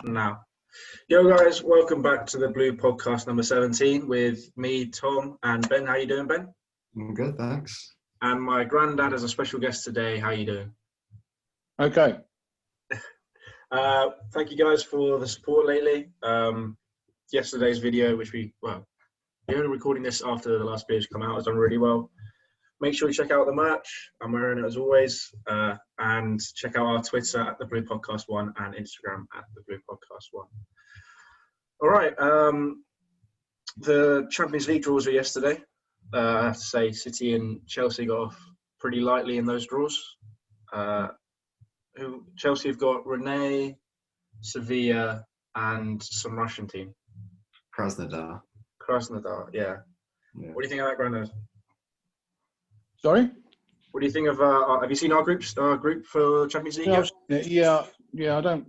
Now, yo guys, welcome back to the Blue Podcast number 17 with me, Tom, and Ben. How you doing, Ben? I'm good, thanks. And my granddad as a special guest today. How you doing? Okay. Thank you guys for the support lately. Yesterday's video, which we're only recording this after the last video's come out, has done really well. Make sure you check out the merch. I'm wearing it as always. And check out our Twitter at the Blue Podcast 1 and Instagram at the Blue Podcast 1. All right. The Champions League draws were yesterday. I have to say, City and Chelsea got off pretty lightly in those draws. Chelsea have got Rennes, Sevilla, and some Russian team. Krasnodar, yeah. What do you think of that, Grandad? Sorry? What do you think of? Have you seen our group for Champions League? Yeah. I don't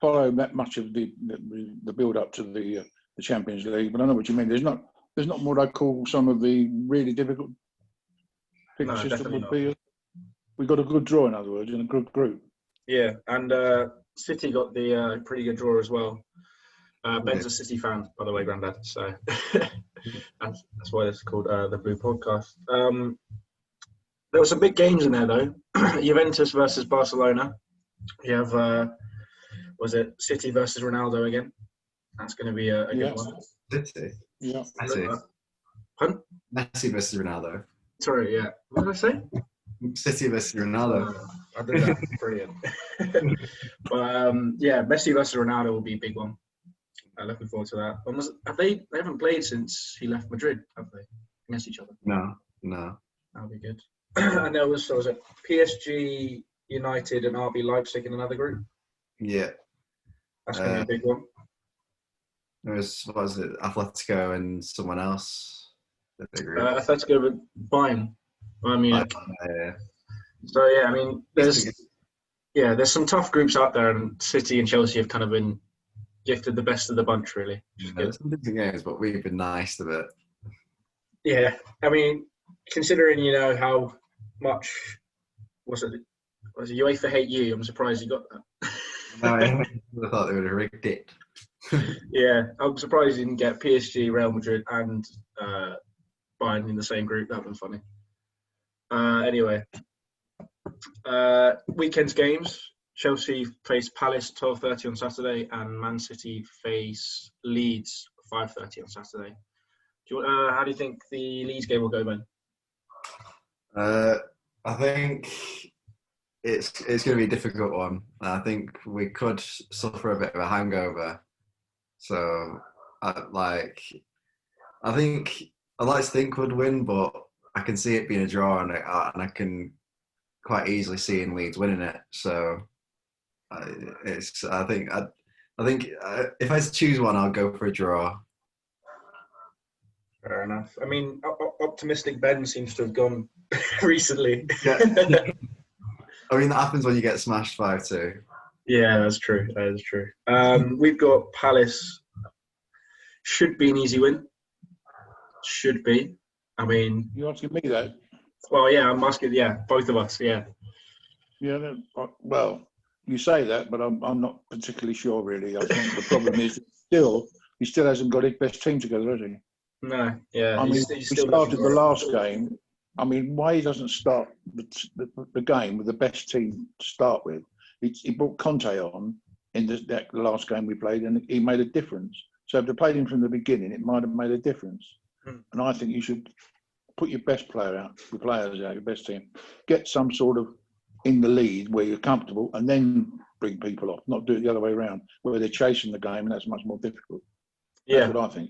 follow that much of the build up to the Champions League, but I know what you mean. There's not what I call some of the really difficult fixtures that would be. We got a good draw, in other words, in a good group. Yeah, and City got the pretty good draw as well. Ben's a City fan, by the way, Grandad. So that's why it's called the Blue Podcast. There were some big games in there, though. Juventus versus Barcelona. You have, City versus Ronaldo again? That's going to be a good one. City? Yeah. Messi. Pardon? Messi versus Ronaldo. Sorry, yeah. What did I say? City versus Ronaldo. I did that. Brilliant. But, Messi versus Ronaldo will be a big one. Looking forward to that. They haven't played since he left Madrid, have they? Against each other? No. That'll be good. And there was it PSG, United, and RB Leipzig in another group? Yeah. That's going to be a big one. There was, Atletico and someone else? Atletico with Bayern Munich. Yeah. So, yeah, I mean, there's some tough groups out there, and City and Chelsea have kind of been gifted the best of the bunch, really. There's some different games, but we've been nice to it. Yeah, I mean, considering, how much was it UEFA hate you, I'm surprised you got that. No, I thought they would have rigged it. Yeah, I'm surprised you didn't get PSG, Real Madrid, and Bayern in the same group. That would have been funny. Anyway, weekend's games. Chelsea face Palace 12:30 on Saturday, and Man City face Leeds 5:30 on Saturday. How do you think the Leeds game will go, Ben? I think it's going to be a difficult one. I think we could suffer a bit of a hangover. So, I'd like to think we'd win, but I can see it being a draw, and I can quite easily see in Leeds winning it. So, I think if I had to choose one, I'll go for a draw. Fair enough. I mean, optimistic Ben seems to have gone recently. Yeah. I mean, that happens when you get smashed 5-2. Yeah, that's true. That is true. We've got Palace. Should be an easy win. Should be. I mean... You asking me that? Well, yeah, I'm asking, both of us, yeah. Yeah, well, you say that, but I'm not particularly sure, really. I think the problem is he still hasn't got his best team together, has he? No, yeah. I mean, he started the last game. I mean, why he doesn't start the game with the best team to start with? He brought Conte on in the last game we played, and he made a difference. So if they played him from the beginning, it might have made a difference. And I think you should put your best players out, your best team. Get some sort of in the lead where you're comfortable, and then bring people off. Not do it the other way around, where they're chasing the game, and that's much more difficult. That's what I think.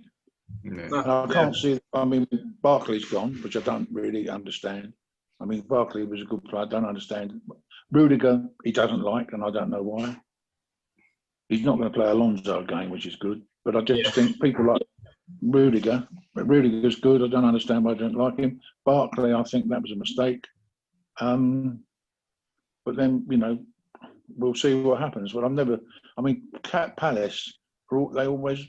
Yeah. And I can't see. I mean, Barkley's gone, which I don't really understand. I mean, Barkley was a good player. I don't understand. Rudiger, he doesn't like, and I don't know why. He's not going to play Alonso game, which is good. But I just think people like Rudiger. But Rudiger's good. I don't understand why I don't like him. Barkley, I think that was a mistake. But then, we'll see what happens. But Palace, they always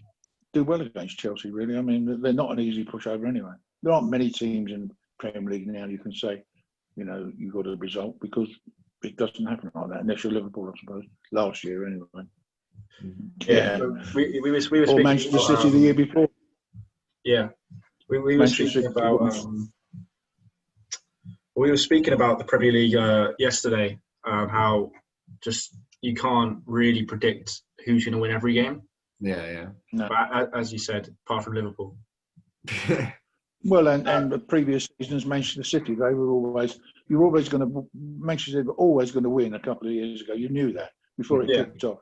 do well against Chelsea, really. I mean, they're not an easy pushover anyway. There aren't many teams in the Premier League now you can say, you got a result, because it doesn't happen like that, unless you're Liverpool, I suppose, last year anyway. Yeah. We were Or speaking Manchester about, City the year before. Yeah. We were Manchester speaking City about was- the Premier League yesterday, how just you can't really predict who's going to win every game. Yeah, No. But as you said, apart from Liverpool. yeah. Well, and the previous seasons, Manchester City, Manchester City were always going to win a couple of years ago. You knew that before it Yeah. kicked off.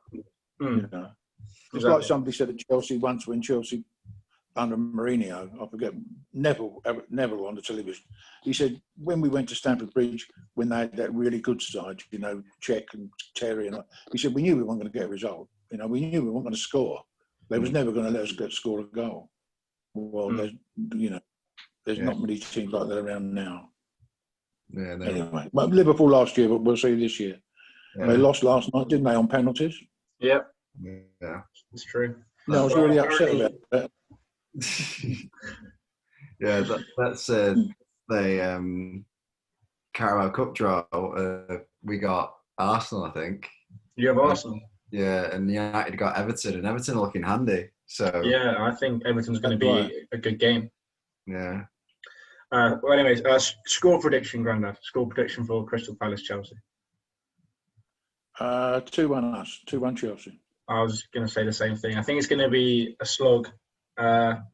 Mm. You know, it's Exactly. like somebody said at Chelsea once when Chelsea under Mourinho, I forget, Neville on the television. He said when we went to Stamford Bridge, when they had that really good side, you know, Czech and Terry, and he said we knew we weren't going to get a result. You know, we knew we weren't going to score. They was never going to let us score a goal. Well, there's not many teams like that around now. Yeah, no. Anyway, well, Liverpool last year, but we'll see this year. Yeah. They lost last night, didn't they, on penalties? Yeah, Yeah. it's true. No, I was really upset about that. Yeah, that's the Carabao Cup draw. We got Arsenal, I think. You have Arsenal. Yeah, and United got Everton, and Everton are looking handy. So Yeah, I think Everton's going to be a good game. yeah. Well, anyways, score prediction, Grandad. Score prediction for Crystal Palace Chelsea. 2-1 us, 2-1 Chelsea. I was going to say the same thing. I think it's going to be a slog. I'm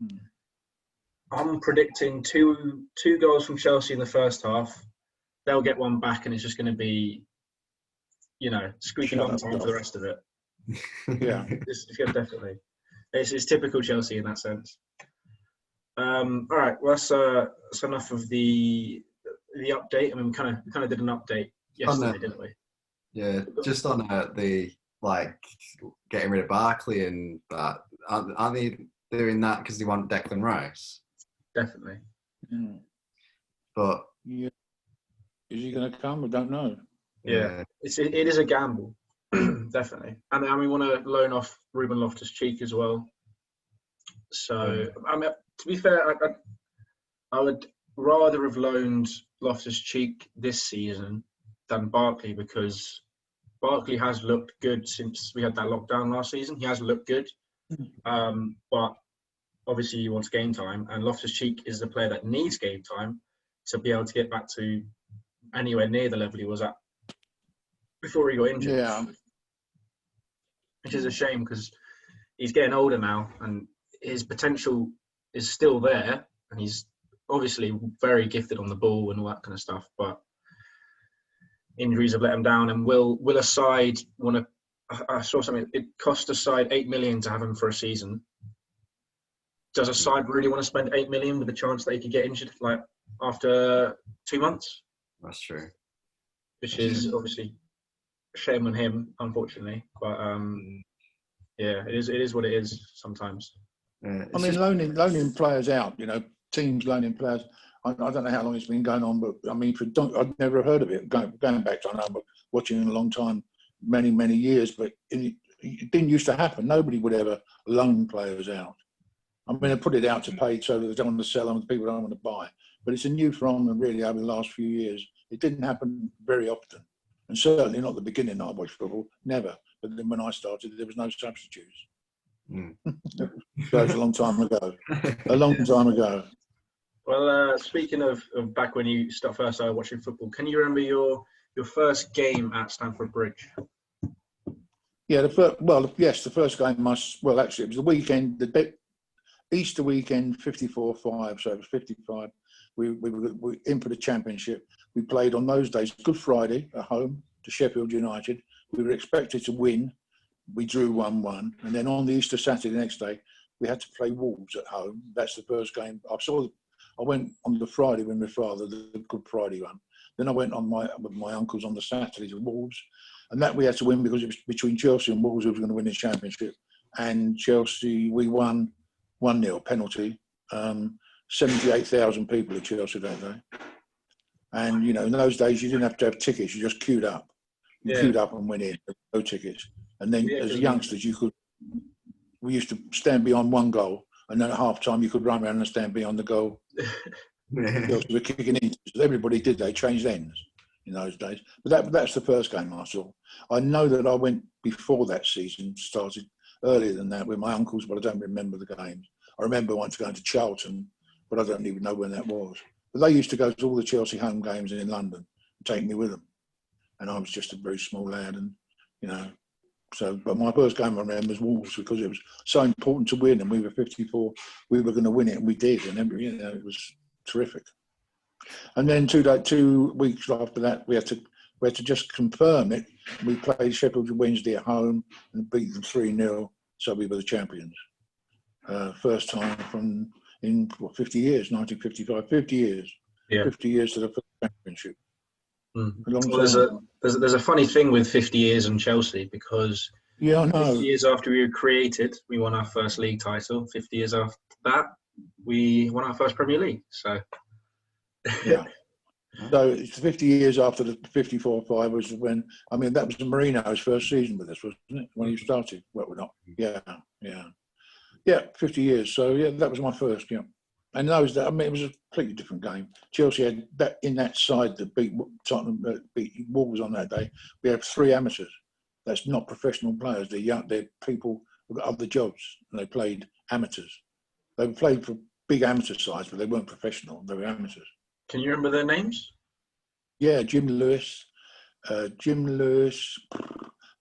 predicting two goals from Chelsea in the first half. They'll get one back, and it's just going to be, you know, squeaky long time for the rest of it. Yeah, It's definitely. It's typical Chelsea in that sense. All right, well, that's enough of the update. I mean, we kind of did an update yesterday, didn't we? Yeah, just on the getting rid of Barkley and that. Aren't they doing that because they want Declan Rice? Definitely. Mm. But Yeah. Is he going to come? I don't know. Yeah. It is a gamble, definitely. And we want to loan off Ruben Loftus-Cheek as well. So, I mean, to be fair, I would rather have loaned Loftus-Cheek this season than Barkley, because Barkley has looked good since we had that lockdown last season. He has looked good, but obviously he wants game time, and Loftus-Cheek is the player that needs game time to be able to get back to anywhere near the level he was at before he got injured. Yeah. Which is a shame, because he's getting older now and his potential is still there, and he's obviously very gifted on the ball and all that kind of stuff, but injuries have let him down. And will a side want to... I saw something, it cost a side 8 million to have him for a season. Does a side really want to spend 8 million with the chance that he could get injured like after 2 months? that's true. Which is obviously a shame on him, unfortunately. But yeah, it is what it is sometimes. I mean, loaning players out, you know, teams loaning players. I don't know how long it's been going on, but I mean, I'd never heard of it. Going back to, I know, but watching in a long time, many years, but it didn't used to happen. Nobody would ever loan players out. I mean, they put it out to pay so that they don't want to sell them, people don't want to buy. But it's a new phenomenon, really, over the last few years. It didn't happen very often, and certainly not the beginning I watched football, never. But then when I started, there was no substitutes. That was a long time ago. A long time ago. Well, speaking of back when you first started watching football, can you remember your first game at Stamford Bridge? Yeah, the first game actually, it was the weekend, the Easter weekend, 54-5, so it was 55. We were in for the championship. We played on those days, Good Friday, at home to Sheffield United. We were expected to win. We drew 1-1. And then on the Easter Saturday, the next day, we had to play Wolves at home. That's the first game. I went on the Friday with my father, the Good Friday one. Then I went with my uncles on the Saturday to Wolves. And that we had to win because it was between Chelsea and Wolves who was going to win the championship. And Chelsea, we won 1-0 penalty. 78,000 people at Chelsea that day. And, you know, in those days, you didn't have to have tickets. You just queued up. You queued up and went in. No tickets. And then as youngsters, we used to stand behind one goal. And then at half time, you could run around and stand behind the goal. Chelsea were kicking in. Everybody did. They changed ends. in those days. But that's the first game I saw. I know that I went before that season started, earlier than that, with my uncles, but I don't remember the games. I remember once going to Charlton, but I don't even know when that was. But they used to go to all the Chelsea home games in London and take me with them. And I was just a very small lad, and, you know, so, but my first game I remember was Wolves, because it was so important to win, and we were 54, we were going to win it, and we did, and you know, it was terrific. And then 2 weeks after that, we had to just confirm it. We played Sheffield Wednesday at home and beat them 3-0, so we were the champions. First time in 50 years, 1955, 50 years. Yeah. 50 years to the first championship. Mm. A long Well, time. there's a funny thing with 50 years and Chelsea, because Yeah, I know. 50 years after we were created, we won our first league title. 50 years after that, we won our first Premier League. So, Yeah. So it's 50 years after the 54-5 was when, I mean, that was Marino's first season with us, wasn't it? When he started. Well, we're not. Yeah. 50 years. So, yeah, that was my first, yeah. And those, I mean, it was a completely different game. Chelsea had that in that side that beat Tottenham, beat Wolves on that day. We had 3 amateurs. That's not professional players. They're people who've got other jobs, and they played amateurs. They played for big amateur sides, but they weren't professional. They were amateurs. can you remember their names? Yeah, Jim Lewis,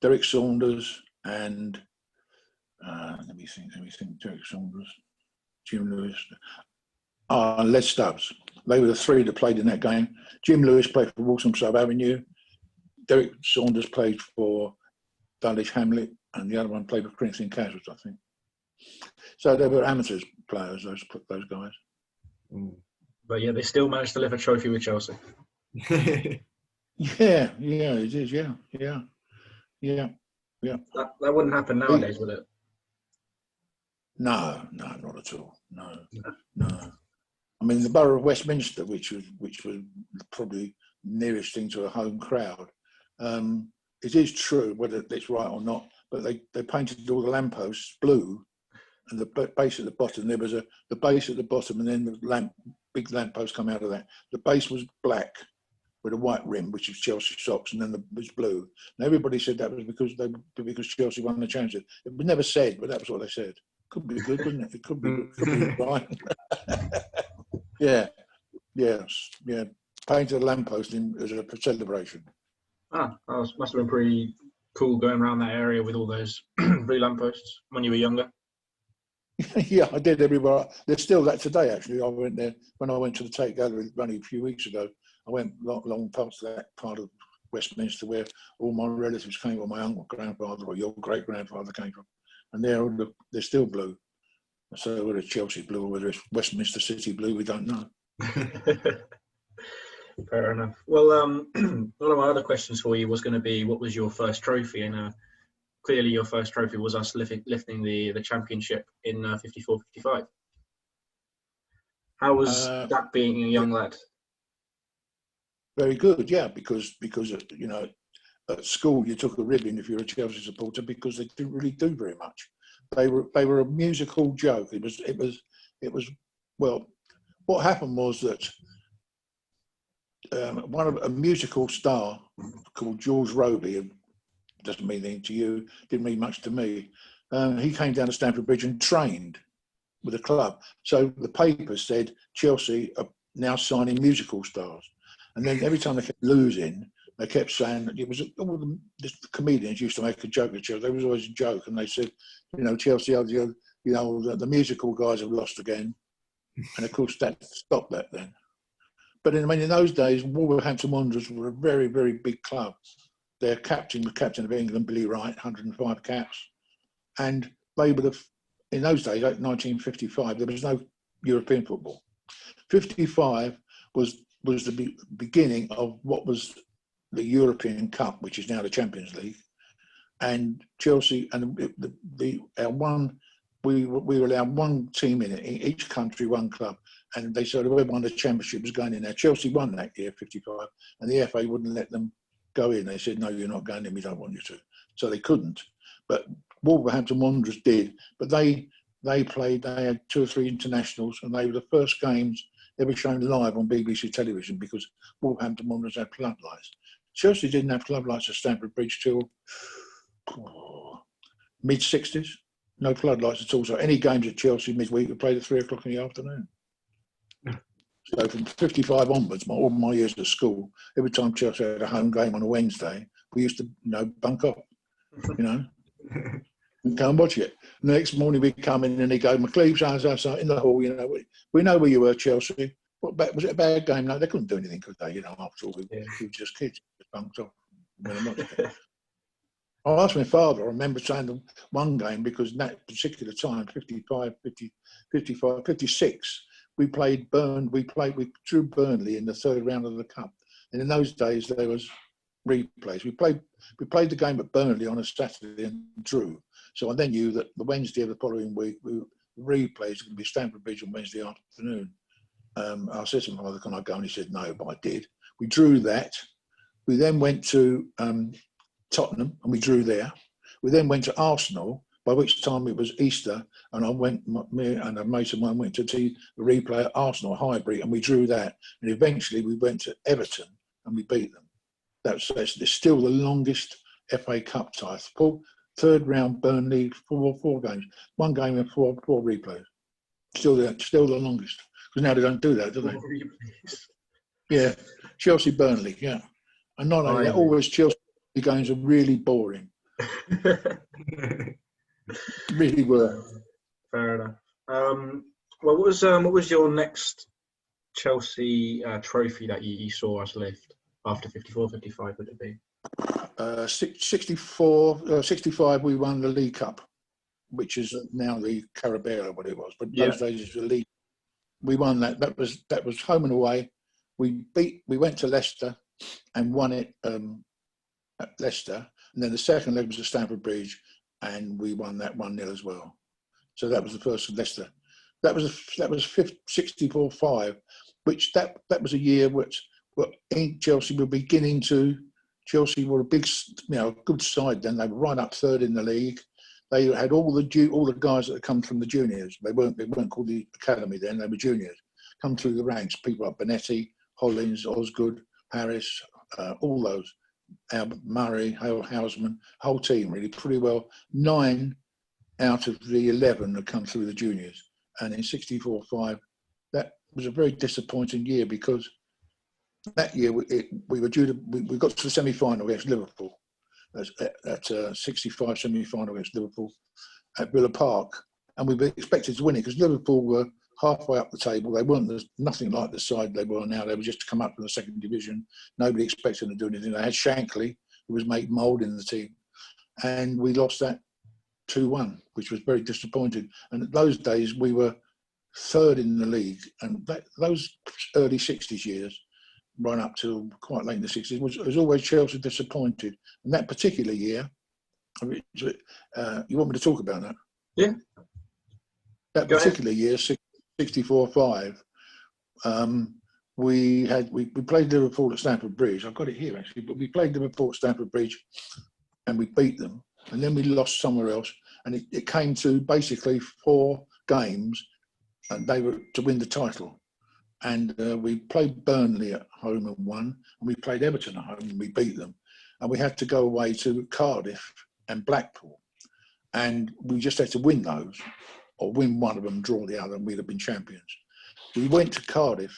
Derek Saunders, and let me think. Derek Saunders, Jim Lewis, Les Stubbs. They were the 3 that played in that game. Jim Lewis played for Walthamstow Avenue. Derek Saunders played for Dulwich Hamlet, and the other one played for Corinthian Casuals, I think. So they were amateurs players, those guys. Mm. But yeah, they still managed to lift a trophy with Chelsea. Yeah, it is. Yeah. That wouldn't happen nowadays, would it? No, not at all. No. I mean, the Borough of Westminster, which was probably nearest thing to a home crowd. It is true, whether it's right or not, but they painted all the lampposts blue, and the base at the bottom, there was the base at the bottom, and then the big lamppost come out of that. The base was black with a white rim, which is Chelsea socks, and then it was blue. And everybody said that was because Chelsea won the championship. It was never said, but that was what they said. Could be good, couldn't it? It could be right. Yeah. Painted a lamppost as a celebration. Must have been pretty cool going around that area with all those blue lampposts when you were younger. Yeah, I did everywhere. There's still that today, actually. I went there when I went to the Tate Gallery only a few weeks ago. I went long past that part of Westminster where all my relatives came from, my uncle, grandfather, or your great-grandfather came from. And they're still blue. So whether it's Chelsea blue or whether it's Westminster City blue, we don't know. Fair enough. Well, one of my other questions for you was going to be, what was your first trophy? And clearly your first trophy was us lifting the championship in 54-55. How was that being a young lad? Very good, yeah, because you know, at school you took a ribbon if you're a Chelsea supporter because they didn't really do very much. They were a musical joke. It was well, what happened was that a musical star called George Roby, doesn't mean anything to you, didn't mean much to me. He came down to Stamford Bridge and trained with a club. So the papers said Chelsea are now signing musical stars. And then every time they kept losing, they kept saying that it was all the comedians used to make a joke at Chelsea. There was always a joke, and they said, you know, Chelsea, you know, the musical guys have lost again. And of course, that stopped that then. But in those days, Wolverhampton Wanderers were a very, very big club. Their captain, the captain of England, Billy Wright, 105 caps, and they would have, in those days, like 1955, there was no European football. 55 was the beginning of what was the European Cup, which is now the Champions League, and Chelsea and we were allowed one team in it, each country one club, and they said whoever won the championship was going in there. Chelsea won that year, 55, and the FA wouldn't let them go in. They said, no, you're not going in, we don't want you to. So they couldn't. But Wolverhampton Wanderers did, but they had 2 or 3 internationals, and they were the first games ever shown live on BBC television because Wolverhampton Wanderers had floodlights. Chelsea didn't have floodlights at Stamford Bridge till mid-60s. No floodlights at all. So any games at Chelsea midweek were played at 3 o'clock in the afternoon. So from 55 onwards, all my years at school, every time Chelsea had a home game on a Wednesday, we used to, bunk up, and go and watch it. And the next morning we'd come in and he'd go, McLeave's outside in the hall, we know where you were, Chelsea. Was it a bad game? No, they couldn't do anything, could they? After all, we were just kids, bunked off. I asked my father, I remember saying the one game, because in that particular time, 55, 56, we drew Burnley in the third round of the Cup. And in those days, there was replays. We played the game at Burnley on a Saturday and drew. So I then knew that the Wednesday of the following week, replays were going to be Stamford Bridge on Wednesday afternoon. I said to my father, can I go? And he said, no, but I did. We drew that. We then went to Tottenham and we drew there. We then went to Arsenal, by which time it was Easter, and me and a mate of mine went to see the replay at Arsenal, Highbury, and we drew that. And eventually we went to Everton and we beat them. That's still the longest FA Cup title. Third round Burnley, four games. One game and four replays. Still the longest. Because now they don't do that, do they? Yeah. Chelsea Burnley, yeah. And not only that, always Chelsea games are really boring. Really were. Fair enough. What was your next Chelsea trophy that you saw us lift after 54, 55? Would it be? 65, we won the League Cup, which is now the Carabao, what it was. But those days it was the League. We won that. That was home and away. We went to Leicester and won it at Leicester, and then the second leg was at Stamford Bridge, and we won that 1-0 as well. So that was the first of Leicester. That was 64-5, which that was a year which Chelsea were beginning to. Chelsea were a big, good side then. They were right up third in the league. They had all the guys that had come from the juniors. They weren't called the academy then. They were juniors. Come through the ranks. People like Benetti, Hollins, Osgood, Harris, all those. Albert Murray, Houseman, whole team really pretty well. 9 out of the 11 had come through the juniors. And in 64-5, that was a very disappointing year because that year we got to the semi-final against Liverpool. At 65 semi-final against Liverpool at Villa Park, and we were expected to win it because Liverpool were halfway up the table. They weren't nothing like the side they were now. They were just to come up from the second division. Nobody expected them to do anything. They had Shankly, who was making mould in the team, and we lost that 2-1, which was very disappointing. And those days we were third in the league, and those early 60s years, run up to quite late in the 60s, was always Chelsea disappointed. And that particular year, you want me to talk about that? Yeah. That particular year, 64-5, we played Liverpool at Stamford Bridge. I've got it here actually, but we played Liverpool at Stamford Bridge and we beat them. And then we lost somewhere else. And it came to basically 4 games and they were to win the title. And we played Burnley at home and won, and we played Everton at home and we beat them. And we had to go away to Cardiff and Blackpool. And we just had to win those, or win one of them, draw the other, and we'd have been champions. We went to Cardiff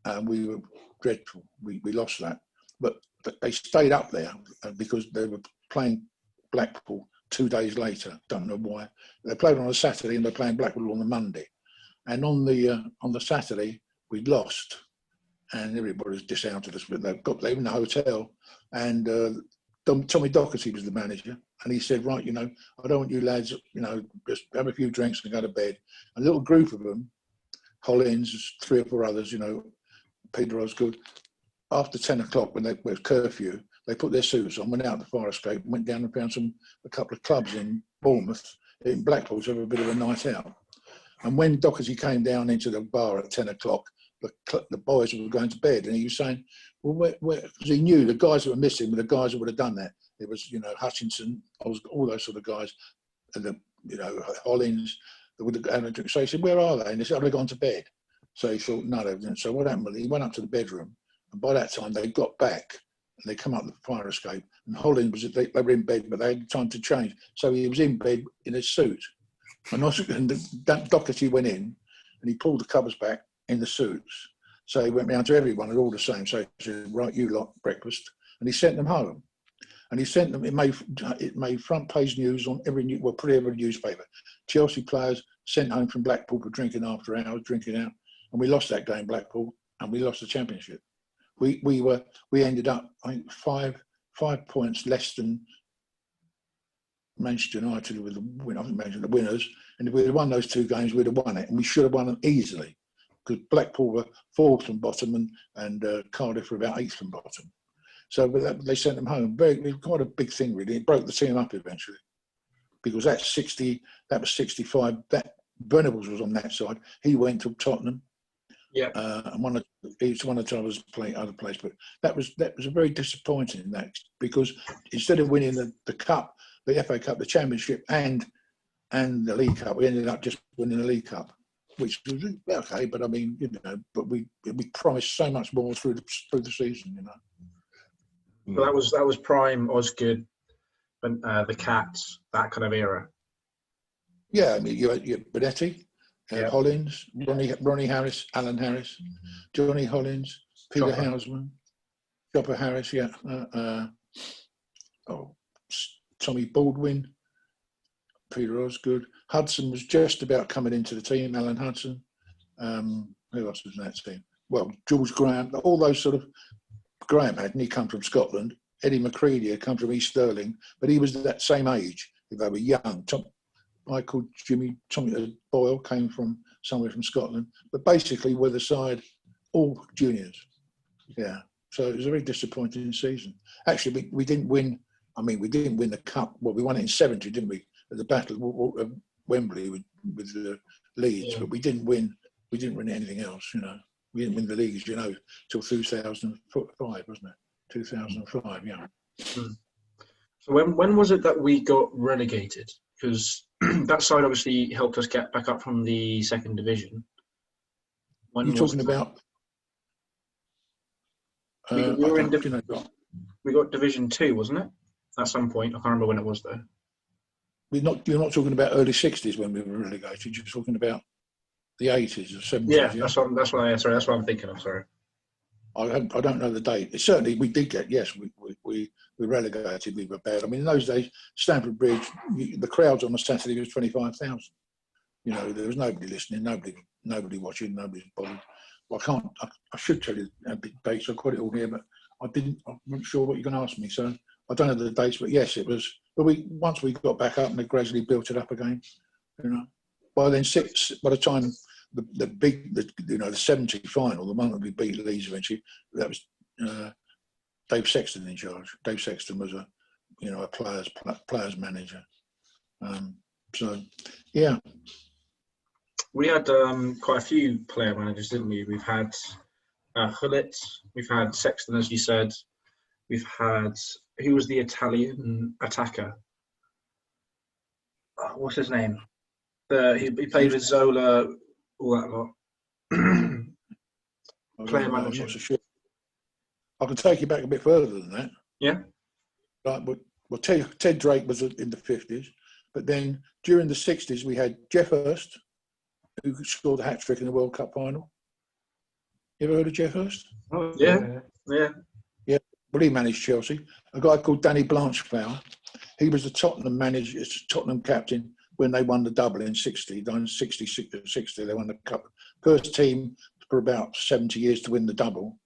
and we were dreadful. We lost that. But they stayed up there because they were playing Blackpool 2 days later. Don't know why. They played on a Saturday and they're playing Blackpool on the Monday. And on the Saturday, we'd lost, and everybody was disheartened us. But they were in the hotel, and Tommy Docherty was the manager, and he said, "Right, I don't want you lads, just have a few drinks and go to bed." A little group of them, Hollins, 3 or 4 others, Peter Osgood. After 10 o'clock, when there was curfew, they put their suits on, went out the fire escape, went down and found a couple of clubs in Bournemouth, in Blackpool, to have a bit of a night out. And when Docherty came down into the bar at 10 o'clock, the boys were going to bed, and he was saying, well, because he knew the guys that were missing were the guys that would have done that. It was, Hutchinson, all those sort of guys, and Hollins, that would have had a drink. So he said, where are they? And they said, oh, they've gone to bed. So he thought, no, they didn't. So what happened was he went up to the bedroom, and by that time they got back and they come up the fire escape. And Holland they were in bed, but they had time to change. So he was in bed in a suit. And Doherty went in and he pulled the covers back in the suits. So he went round to everyone, they're all the same. So he said, right, you lot, breakfast. And he sent them home. And he sent them, it made front page news on pretty every newspaper. Chelsea players sent home from Blackpool for drinking after hours, drinking out. And we lost that game, Blackpool, and we lost the championship. We ended up, I think, five points less than Manchester United with the winners. And if we'd have won those two games, we'd have won it. And we should have won them easily, because Blackpool were fourth from bottom and Cardiff were about eighth from bottom. So they sent them home. It was quite a big thing, really. It broke the team up eventually, because that was 65. That Venables was on that side. He went to Tottenham. Yeah. And each one of the others play other place. But that was a very disappointing, because instead of winning the cup, the FA Cup, the Championship, and the League Cup, we ended up just winning the League Cup, which was okay. But I mean, but we promised so much more through the season, But that was prime Osgood, and the Cats, that kind of era. Yeah, I mean, you had Benetti, Hollins, Ronnie Harris, Alan Harris, Johnny Hollins, Peter Houseman, Chopper Harris, Tommy Baldwin, Peter Osgood. Hudson was just about coming into the team, Alan Hudson. Who else was in that team? Well, George Graham, all those sort of... Graham hadn't he come from Scotland? Eddie McCready had come from East Stirling, but he was that same age. They were young. Tommy Boyle came from somewhere from Scotland, but basically we're the side, all juniors. Yeah. So it was a very disappointing season. Actually, we didn't win. I mean, we didn't win the cup. Well, we won it in '70, didn't we? At the Battle of Wembley with the Leeds, but we didn't win. We didn't win anything else. We didn't win the league, till 2005, wasn't it? 2005, yeah. So when was it that we got relegated? Because that side obviously helped us get back up from the second division. You're talking about? We got Division 2, wasn't it? At some point, I can't remember when it was though. You're not talking about early '60s when we were relegated. You're talking about the '80s or '70s. Yeah, that's what I'm thinking of. Sorry, I don't know the date. Certainly, we did get. Yes, we relegated. We were bad. I mean, in those days, Stamford Bridge, the crowds on a Saturday was 25,000. There was nobody listening, nobody watching, nobody bothered. Well, I should tell you a big dates. I've got it all here, but I wasn't sure what you're going to ask me, so I don't know the dates. But yes, it was. But once we got back up and they gradually built it up again. By the time the 70 final, the one that we beat Leeds eventually, that was Dave Sexton in charge. Dave Sexton was a players manager. So yeah, we had quite a few player managers, didn't we? We've had Hullet, we've had Sexton, as you said. We've had, who was the Italian attacker? What's his name? He played with Zola, all that lot. Player manager. Sure. I can take you back a bit further than that. Yeah. Right, well, Ted Drake was in the 50s, but then during the 60s we had Jeff Hurst, who scored a hat-trick in the World Cup final. You ever heard of Jeff Hurst? Oh, yeah. Well, he managed Chelsea. A guy called Danny Blanchflower. He was the Tottenham manager, Tottenham captain when they won the double in 60. 60, they won the cup. First team for about 70 years to win the double.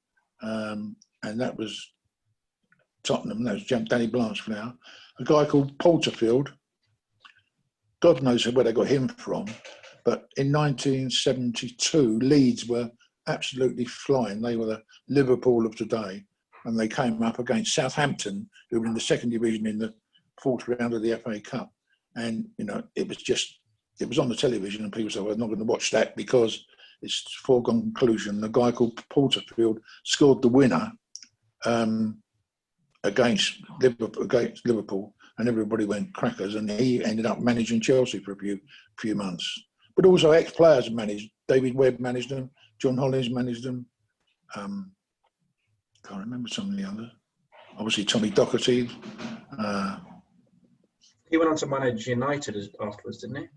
And that was Tottenham. That was Danny Blanchflower. A guy called Porterfield. God knows where they got him from. But in 1972, Leeds were absolutely flying. They were the Liverpool of today. And they came up against Southampton, who were in the second division in the fourth round of the FA Cup. And, it was on the television and people said, well, I'm not going to watch that because it's foregone conclusion. A guy called Porterfield scored the winner against Liverpool, and everybody went crackers, and he ended up managing Chelsea for a few months. But also ex-players managed. David Webb managed them. John Hollins managed them. Can't remember some of the others. Obviously, Tommy Docherty. He went on to manage United afterwards, didn't he?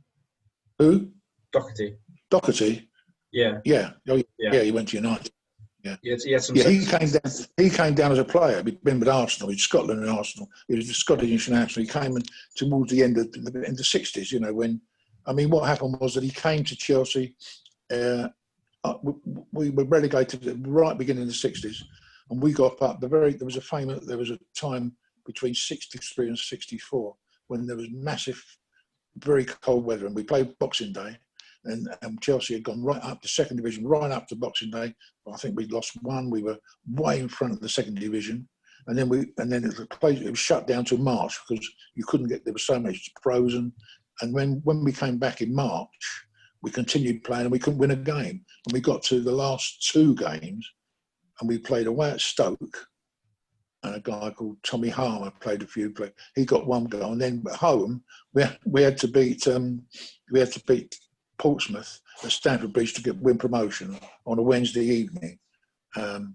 Who? Docherty. Docherty. Yeah. Yeah. Oh, Yeah. yeah. He went to United. Yeah. He had some He came down. He came down as a player. He'd been with Arsenal, in Scotland and Arsenal. He was the Scottish international. He came in towards the end of the 60s. You know, when what happened was that he came to Chelsea. We were relegated at the right beginning of the 60s, and we got up. There was a time between 63 and 64 when there was massive, very cold weather, and we played Boxing Day. And Chelsea had gone right up to second division, right up to Boxing Day. I think we lost one. We were way in front of the second division, and then it was shut down till March because you couldn't get. There was so much frozen. And when we came back in March, we continued playing, and we couldn't win a game. And we got to the last two games, and we played away at Stoke, and a guy called Tommy Harmer played a few plays. He got one goal, and then at home we had to beat Portsmouth at Stamford Bridge to win promotion on a Wednesday evening. And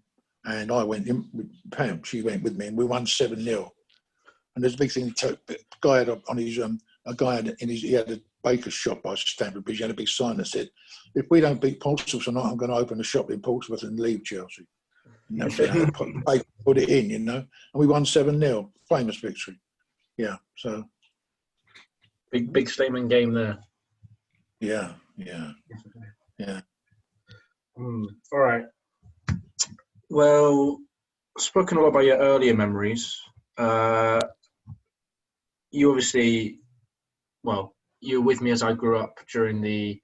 I went in with Pam, she went with me, and we won 7-0. And there's a big thing, the guy had on his, he had a baker's shop by Stamford Bridge, he had a big sign that said, if we don't beat Portsmouth tonight, I'm going to open a shop in Portsmouth and leave Chelsea. And that's put it in, and we won 7-0, famous victory. Yeah, so. Big statement game there. Yeah. All right. Well, spoken a lot about your earlier memories. You obviously, you were with me as I grew up during the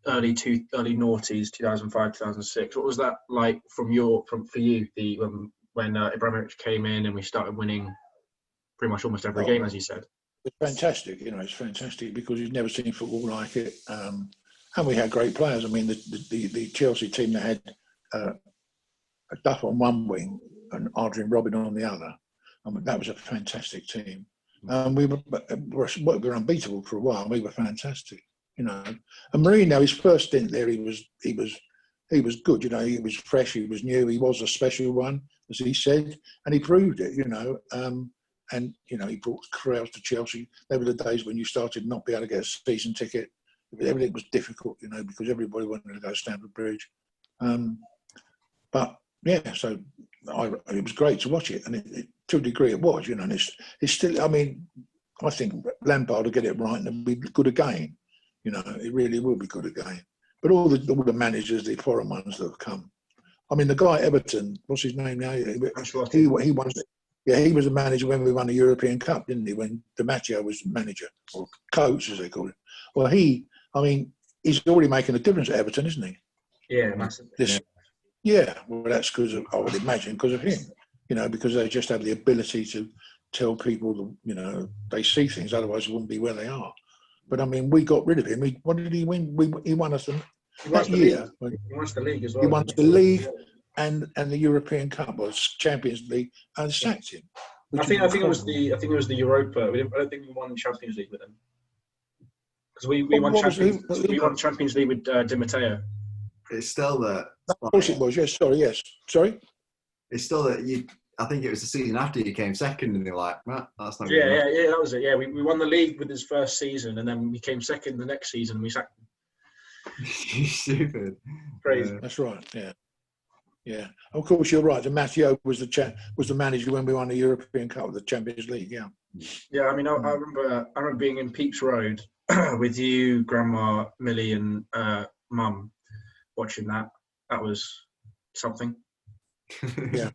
early noughties, 2005, 2006. What was that like for you? When Ibrahimovic came in and we started winning pretty much almost every game, as you said. It's fantastic, it's fantastic because you've never seen football like it. And we had great players. I mean, the Chelsea team that had Duff on one wing and Adrian Robin on the other. That was a fantastic team. We were unbeatable for a while. We were fantastic, And Mourinho, his first stint there, he was good. He was fresh. He was new. He was a special one, as he said, and he proved it. And, he brought crowds to Chelsea. They were the days when you started not be able to get a season ticket. Everything was difficult, because everybody wanted to go to Stamford Bridge. But, yeah, so it was great to watch it. And to a degree it was, and it's still, I think Lampard will get it right and it'll be good again. It really will be good again. But all the managers, the foreign ones that have come. The guy at Everton, what's his name now? He won. Yeah, he was the manager when we won the European Cup, didn't he? When Di Matteo was the manager, or coach, as they call it. Well, he's already making a difference at Everton, isn't he? Yeah, massively. Yeah, well, that's because I would imagine because of him, because they just have the ability to tell people, they see things, otherwise they wouldn't be where they are. But, we got rid of him. What did he win? He won us that year. He won the league as well. He won the league. And the European Cup was Champions League and sacked him. I think it was the Europa. I don't think we won the Champions League with him because we won Champions League with Di Matteo. It's still that. Of course it was. Yes. Sorry. It's still that I think it was the season after you came second, and they're like, that's not. Yeah, that was it. Yeah, we won the league with his first season, and then we came second the next season, and we sacked him. Stupid. Crazy. That's right. Yeah. Yeah, of course you're right. And Matteo was the manager when we won the European Cup of the Champions League. Yeah. Yeah, I remember being in Peaks Road with you, Grandma, Millie, and Mum, watching that. That was something. Yeah.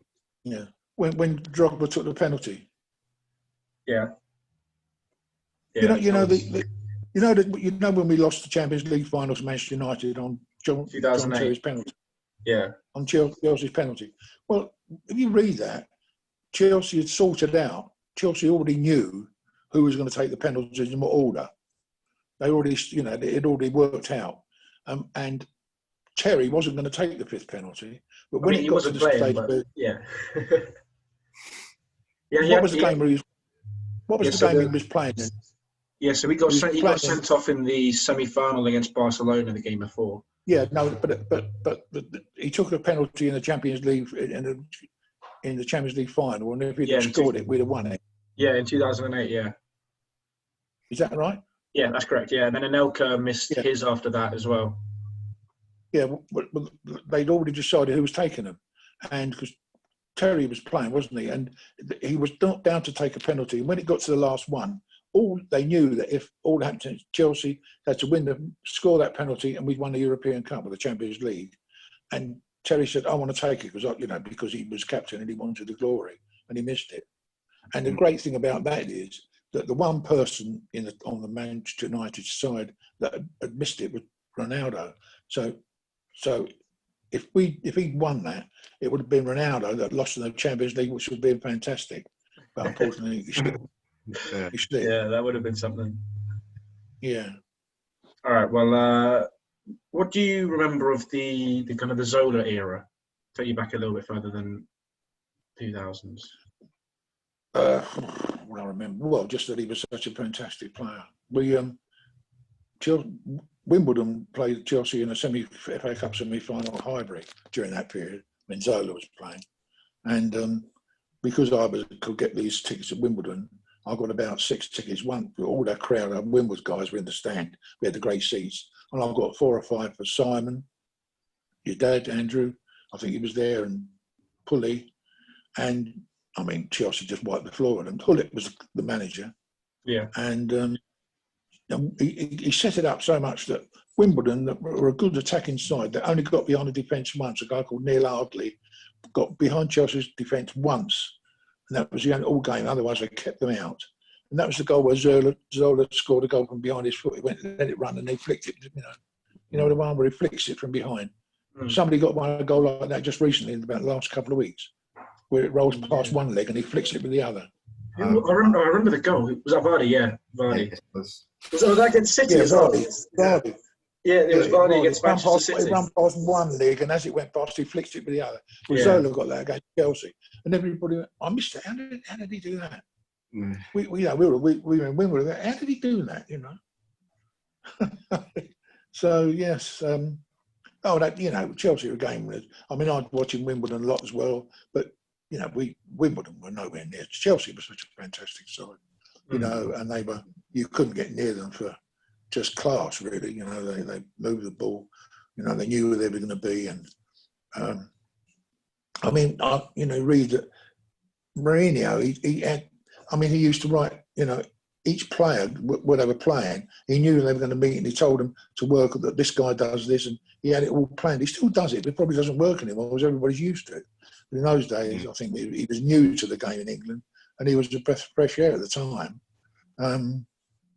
When Drogba took the penalty. Yeah. When we lost the Champions League final to Manchester United on John Terry's penalty. Yeah. On Chelsea's penalty. Well, if you read that, Chelsea had sorted out. Chelsea already knew who was going to take the penalties in what order. They already, it had already worked out. And Terry wasn't going to take the fifth penalty. But when it got to the stage where... Yeah. What was the game he was playing in? Yeah, so he got sent off in the semi-final against Barcelona the game before. Yeah, no, but he took a penalty in the Champions League in the Champions League final, and if he'd have scored it, we'd have won it. Yeah, in 2008. Yeah. Is that right? Yeah, that's correct. Yeah, and then Anelka missed Yeah. his after that as well. Yeah, but they'd already decided who was taking them, and because Terry was playing, wasn't he? And he was not down to take a penalty. And when it got to the last one, all they knew that if all happened to Chelsea, they had to score that penalty, and we'd won the European Cup with the Champions League. And Terry said, "I want to take it because he was captain and he wanted the glory, and he missed it." And the great thing about that is that the one person on the Manchester United side that had missed it was Ronaldo. So if he'd won that, it would have been Ronaldo that lost in the Champions League, which would have been fantastic. But unfortunately, he slipped. Yeah, that would have been something. Yeah. All right. Well, what do you remember of the kind of the Zola era? Take you back a little bit further than 2000s. What I remember, well, just that he was such a fantastic player. Wimbledon played Chelsea in a FA Cup semi-final at Highbury during that period when Zola was playing, and because I could get these tickets at Wimbledon, I got about 6 tickets. All that crowd of Wimbledon guys were in the stand. We had the great seats, and I got 4 or 5 for Simon, your dad, Andrew. I think he was there, and Pulley, and I mean Chelsea just wiped the floor with them. Hullet was the manager. Yeah, and he set it up so much that Wimbledon, that were a good attacking side, that only got behind the defence once. A guy called Neil Ardley got behind Chelsea's defence once, and that was the only all game. Otherwise, they kept them out. And that was the goal where Zola scored a goal from behind his foot. He went and let it run, and he flicked it. You know the one where he flicks it from behind. Somebody got a goal like that just recently, in about the last couple of weeks, where it rolls past one leg and he flicks it with the other. I remember the goal. Was that Vardy? Yeah, Vardy. Was that against City as well? Vardy. Yeah, it was Vardy against Manchester City. It ran past one leg, and as it went past, he flicked it with the other. Well, Zola got that against Chelsea, and everybody went, "I missed it. How did he do that?" We were in Wimbledon. How did he do that? You know. So yes. Chelsea were game winners. I mean, I'd watching Wimbledon a lot as well, but Wimbledon were nowhere near. Chelsea was such a fantastic side, and you couldn't get near them for just class, really. They moved the ball, they knew who they were going to be, and read that Mourinho, he had, he used to write, each player, when they were playing, he knew they were going to meet, and he told them to work that this guy does this, and he had it all planned. He still does it, but it probably doesn't work anymore because everybody's used to it. But in those days, I think he was new to the game in England, and he was a breath of fresh air at the time.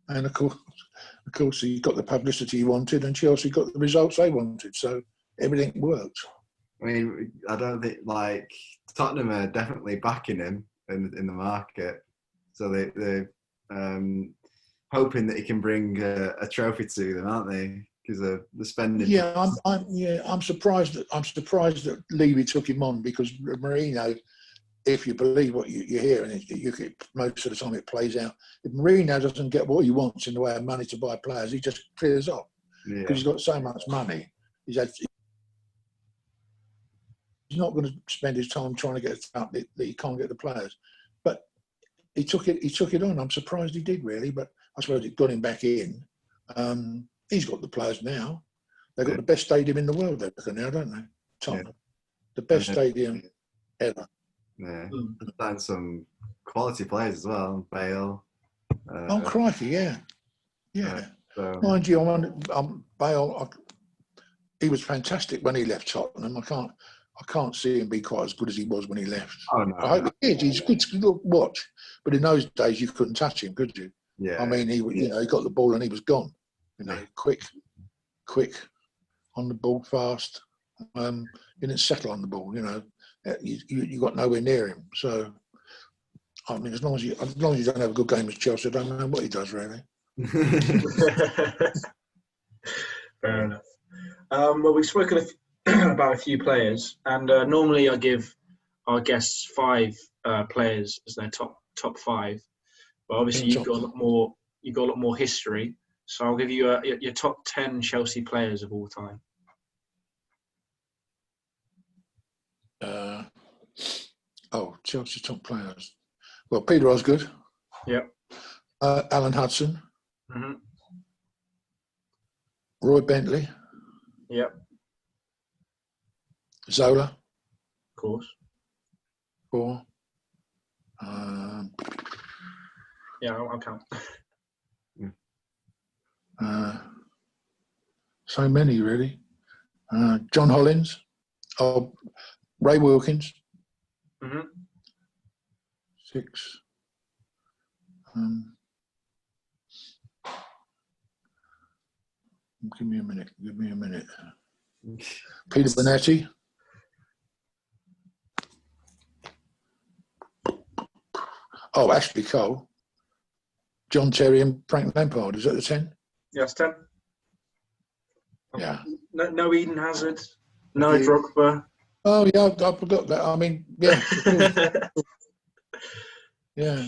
And of course, he got the publicity he wanted, and Chelsea got the results they wanted. So everything worked. I mean, I don't think Tottenham are definitely backing him in the market, so they're hoping that he can bring a trophy to them, aren't they? Because they're spending. Yeah, I'm surprised that Levy took him on, because Mourinho, if you believe what you hear, and most of the time it plays out, if Mourinho doesn't get what he wants in the way of money to buy players, he just clears off because he's got so much money. He's not going to spend his time trying to get it out that he can't get the players. But he took it on. I'm surprised he did, really, but I suppose it got him back in. He's got the players now. They've got the best stadium in the world, now, don't they? Tottenham. The best stadium ever. Yeah, and some quality players as well. Bale. Crikey, yeah. So. Mind you, Bale. He was fantastic when he left Tottenham. I can't see him be quite as good as he was when he left. Oh no! I hope he is. He's good to watch, but in those days you couldn't touch him, could you? Yeah. He got the ball and he was gone. Quick on the ball, fast. He didn't settle on the ball. You got nowhere near him. So, as long as you don't have a good game as Chelsea, I don't know what he does really. Fair enough. Well, we've spoken about a few players, and normally I give our guests 5 players as their top 5. But obviously you've got a lot more. You've got a lot more history. So I'll give you your top 10 Chelsea players of all time. Chelsea top players. Well, Peter Osgood. Yep. Alan Hudson. Mm-hmm. Roy Bentley. Yep. Zola. Of course. 4. Yeah, I'll count. So many, really. John Hollins. Oh, Ray Wilkins. Mm-hmm. 6. Give me a minute. Peter Bonetti. Oh, Ashley Cole. John Terry and Frank Lampard. Is that the 10? Yes, 10. Yeah. No Eden Hazard. No Drogba. Oh, yeah, I forgot that. I mean, yeah. Yeah.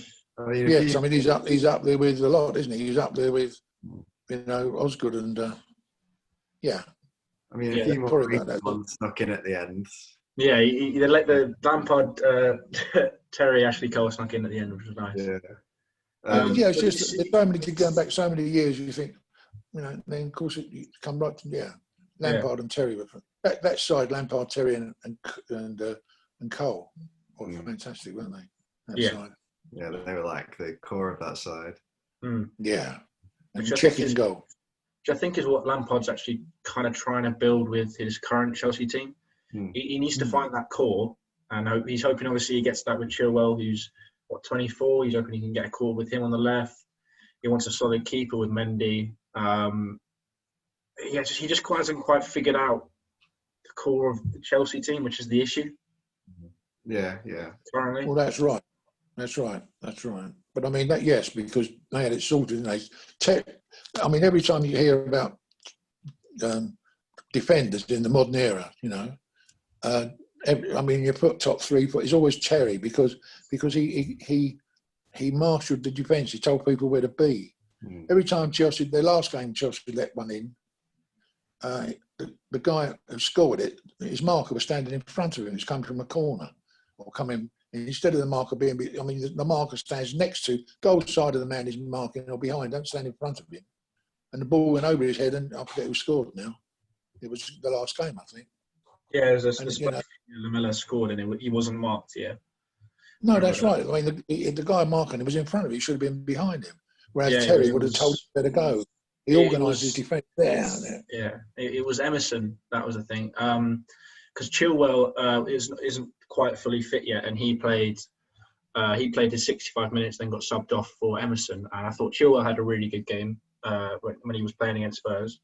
Yes, I mean, he's up there with a lot, isn't he? He's up there with, Osgood and, yeah. I mean, a few more ones snuck in at the end. Yeah, they let the Lampard, Terry, Ashley Cole snuck in at the end, which was nice. Yeah. It's just there's so many going back so many years. You think, then of course you come right to Lampard and Terry were that side. Lampard, Terry, and Cole were fantastic, weren't they? That side. Yeah, they were like the core of that side. Mm. Yeah, and checking goal. Which I think is what Lampard's actually kind of trying to build with his current Chelsea team. He needs to find that core, and he's hoping obviously he gets that with Chilwell, who's 24. He's hoping he can get a core with him on the left. He wants a solid keeper with Mendy. He just hasn't quite figured out the core of the Chelsea team, which is the issue. Yeah. Currently. Well, that's right. But I mean, because they had it sorted, didn't they? I mean, every time you hear about defenders in the modern era, you put top 3, but it's always Terry because he marshalled the defence. He told people where to be. Every time Chelsea, their last game, Chelsea let one in. The guy who scored it, his marker was standing in front of him. He's coming from a corner or coming. Instead of the marker being, the marker stands next to goal side of the man is marking or behind. Don't stand in front of him. And the ball went over his head, and I forget who scored now. It was the last game, I think. Yeah, it was Lamella scored, and he wasn't marked. Yeah. No, that's right. I mean, the guy marking him was in front of him. He should have been behind him. Whereas Terry would have told him where to go. He organised his defence there. Yeah, it was Emerson. That was the thing. Because Chilwell isn't quite fully fit yet, and he played his 65 minutes, then got subbed off for Emerson. And I thought Chilwell had a really good game when he was playing against Spurs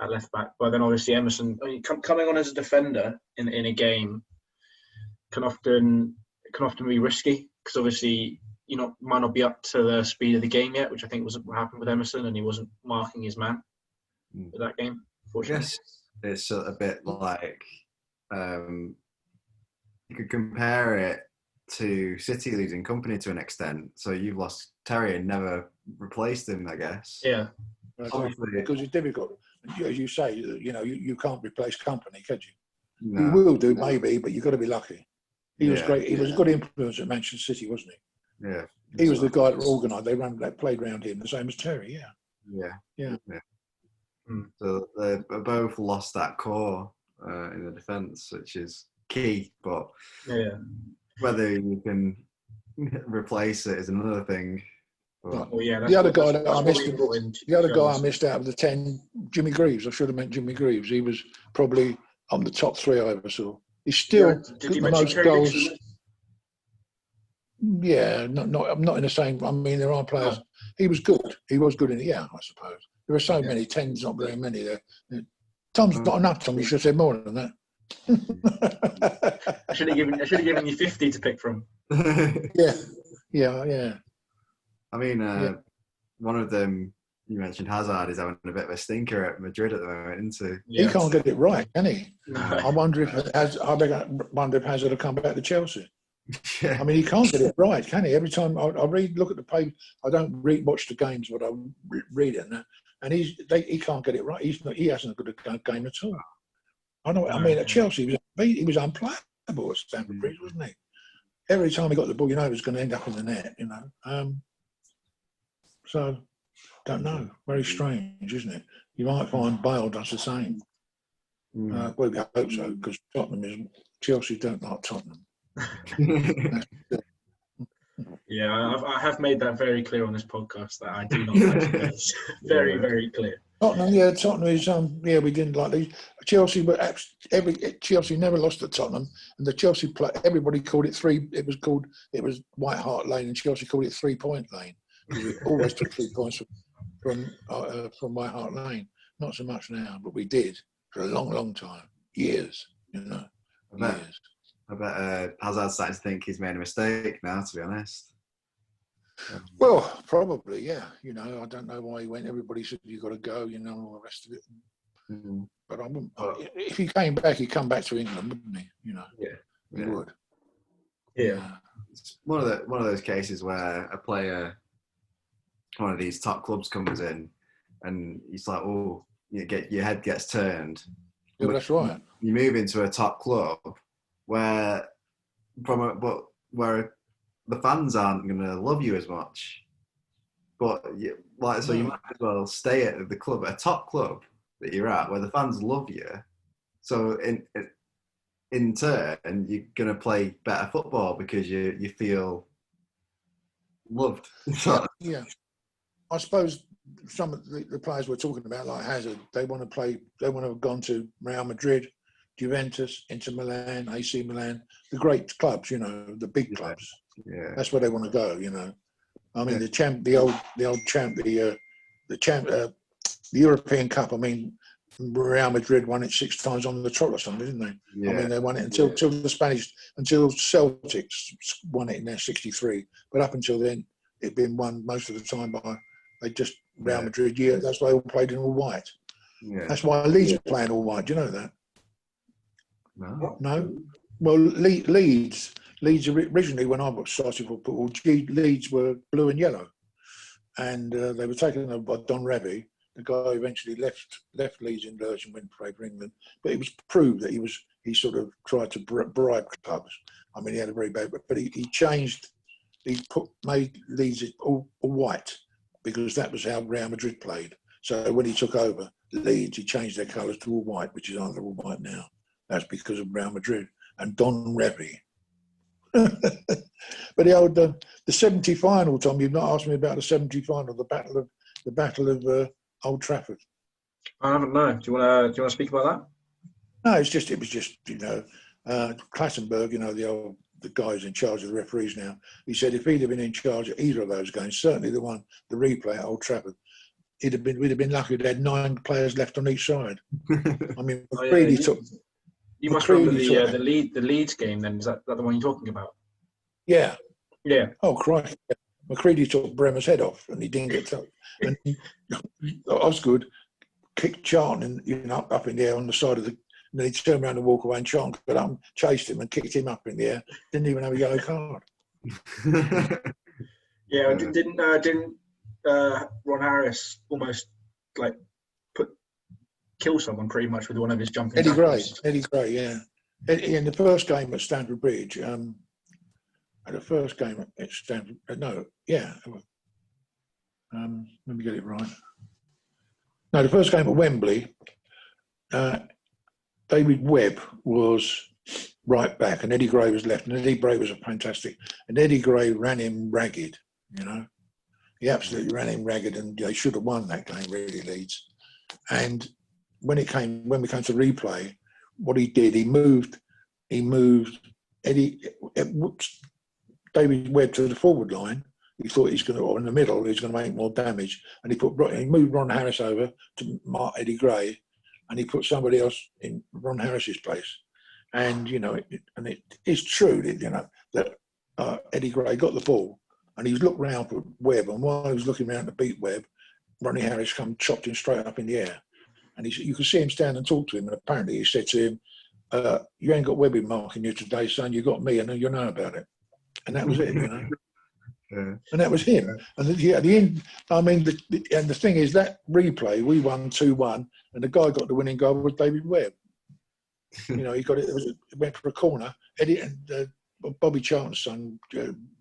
at left back. But then obviously Emerson, coming on as a defender in a game can often be risky, because obviously might not be up to the speed of the game yet, which I think was what happened with Emerson, and he wasn't marking his man for that game. Fortunately, yes, it's a bit like you could compare it to City losing Company to an extent. So you've lost Terry and never replaced him, I guess. Yeah, because it's difficult. As you say, you can't replace Company, can you? No. You will do maybe, but you've got to be lucky. He was great. He was a good influence at Manchester City, wasn't he? Yeah. He was the guy that organised. They played around him, the same as Terry. Yeah. So they both lost that core in the defence, which is key. But whether you can replace it is another thing. But, the other guy that I missed out of the 10, Jimmy Greaves. I should have meant Jimmy Greaves. He was probably on the top 3 I ever saw. He's still did you the mention most Kerry goals. Dixon? Yeah, not in the same. I mean, there are players. He was good. He was good in it. Yeah, I suppose there are so many. 10's not very many there. Tom's not enough. Tom, you should have said more than that. I should have given you 50 to pick from. Yeah. I mean, one of them you mentioned, Hazard, is having a bit of a stinker at Madrid at the moment, isn't he? He can't get it right, can he? No. I wonder if Hazard will come back to Chelsea. Yeah. I mean, he can't get it right, can he? Every time I look at the page, I don't watch the games, but I read it, and he can't get it right. He hasn't got a game at all. I know. I mean, at Chelsea, he was unplayable. ball at Stamford Bridge, wasn't he? Every time he got the ball, you know, it was going to end up in the net, you know. So, don't know. Very strange, isn't it? You might find Bale does the same. Well, we hope so, because Chelsea don't like Tottenham. Yeah, I have made that very clear on this podcast that I do not like Spurs. Very, very clear. Tottenham is we didn't like these. Chelsea, but Chelsea never lost to Tottenham, and the Chelsea play. Everybody called it three. It was White Hart Lane, and Chelsea called it 3 Point Lane. We always took 3 points from White Hart Lane. Not so much now, but we did for a long, long time, years. You know, years. I bet Hazard's starting to think he's made a mistake now, to be honest. Well, probably, yeah. You know, I don't know why he went. Everybody said you got to go, you know, all the rest of it. But I wouldn't. If he came back, he'd come back to England, wouldn't he? You know, he would. Yeah. It's one of those cases where a player, one of these top clubs comes in, and it's like, oh, your head gets turned. Yeah, that's right. You move into a top club where the fans aren't going to love you as much, so you might as well stay at the club, a top club that you're at, where the fans love you. So in turn, you're going to play better football because you feel loved. Yeah. I suppose some of the players we're talking about, like Hazard, they want to have gone to Real Madrid, Juventus, Inter Milan, AC Milan, the great clubs, you know, the big clubs. Yeah, that's where they want to go. You know, I mean, the European Cup. I mean, Real Madrid won it 6 times on the trot or something, didn't they? Yeah. I mean, they won it until Celtics won it in their '63. But up until then, it'd been won most of the time by Real Madrid. Yeah, that's why they all played in all white. Yeah. That's why Leeds are playing all white. Do you know that? No. Well, Leeds originally, when I started football, Leeds were blue and yellow, and they were taken over by Don Revie. The guy eventually left Leeds in Lurch and went to play for England. But it was proved that he sort of tried to bribe clubs. I mean, he had a very bad, but he made Leeds all white because that was how Real Madrid played. So when he took over Leeds, he changed their colours to all white, which is all white now. That's because of Real Madrid and Don Revie. But the 70 final, Tom, you've not asked me about the 70 final, the battle of Old Trafford. I haven't. No. Do you want to speak about that? No, it was just you know, Klassenberg, you know, the guy who's in charge of the referees now. He said if he'd have been in charge of either of those games, certainly the replay at Old Trafford, we'd have been lucky to have 9 players left on each side. I mean, McCready took. You must remember the Leeds game then. Is that the one you're talking about? Yeah. Yeah. Oh, Christ. McCready took Bremer's head off and he didn't get touched. And Osgood kicked Charlton up in the air on the side of the... And then he turned around and walked away and Charlton got up, chased him and kicked him up in the air. Didn't even have a yellow card. Yeah, didn't Ron Harris almost kill someone pretty much with one of his jumping Eddie Gray, yeah. In the first game at Stamford Bridge, let me get it right. No, the first game at Wembley, David Webb was right back and Eddie Gray was left, and Eddie Gray was fantastic. And Eddie Gray ran him ragged, you know. He absolutely ran him ragged, and they should have won that game, really, Leeds. And when we came to replay, what he did, he moved David Webb to the forward line. He thought or in the middle, he's going to make more damage. And he moved Ron Harris over to mark Eddie Gray, and he put somebody else in Ron Harris's place. And, you know, it is true that, you know, that Eddie Gray got the ball, and he looked round for Webb, and while he was looking around to beat Webb, Ronnie Harris chopped him straight up in the air. And you could see him stand and talk to him, and apparently he said to him, you ain't got Webby marking you today, son, you got me, and you know about it. And that was it, you know. Yeah. And that was him. And at the end, I mean, and the thing is, that replay, we won 2-1, and the guy got the winning goal was David Webb. You know, he got it. It went for a corner. Eddie and Bobby Charlton's son,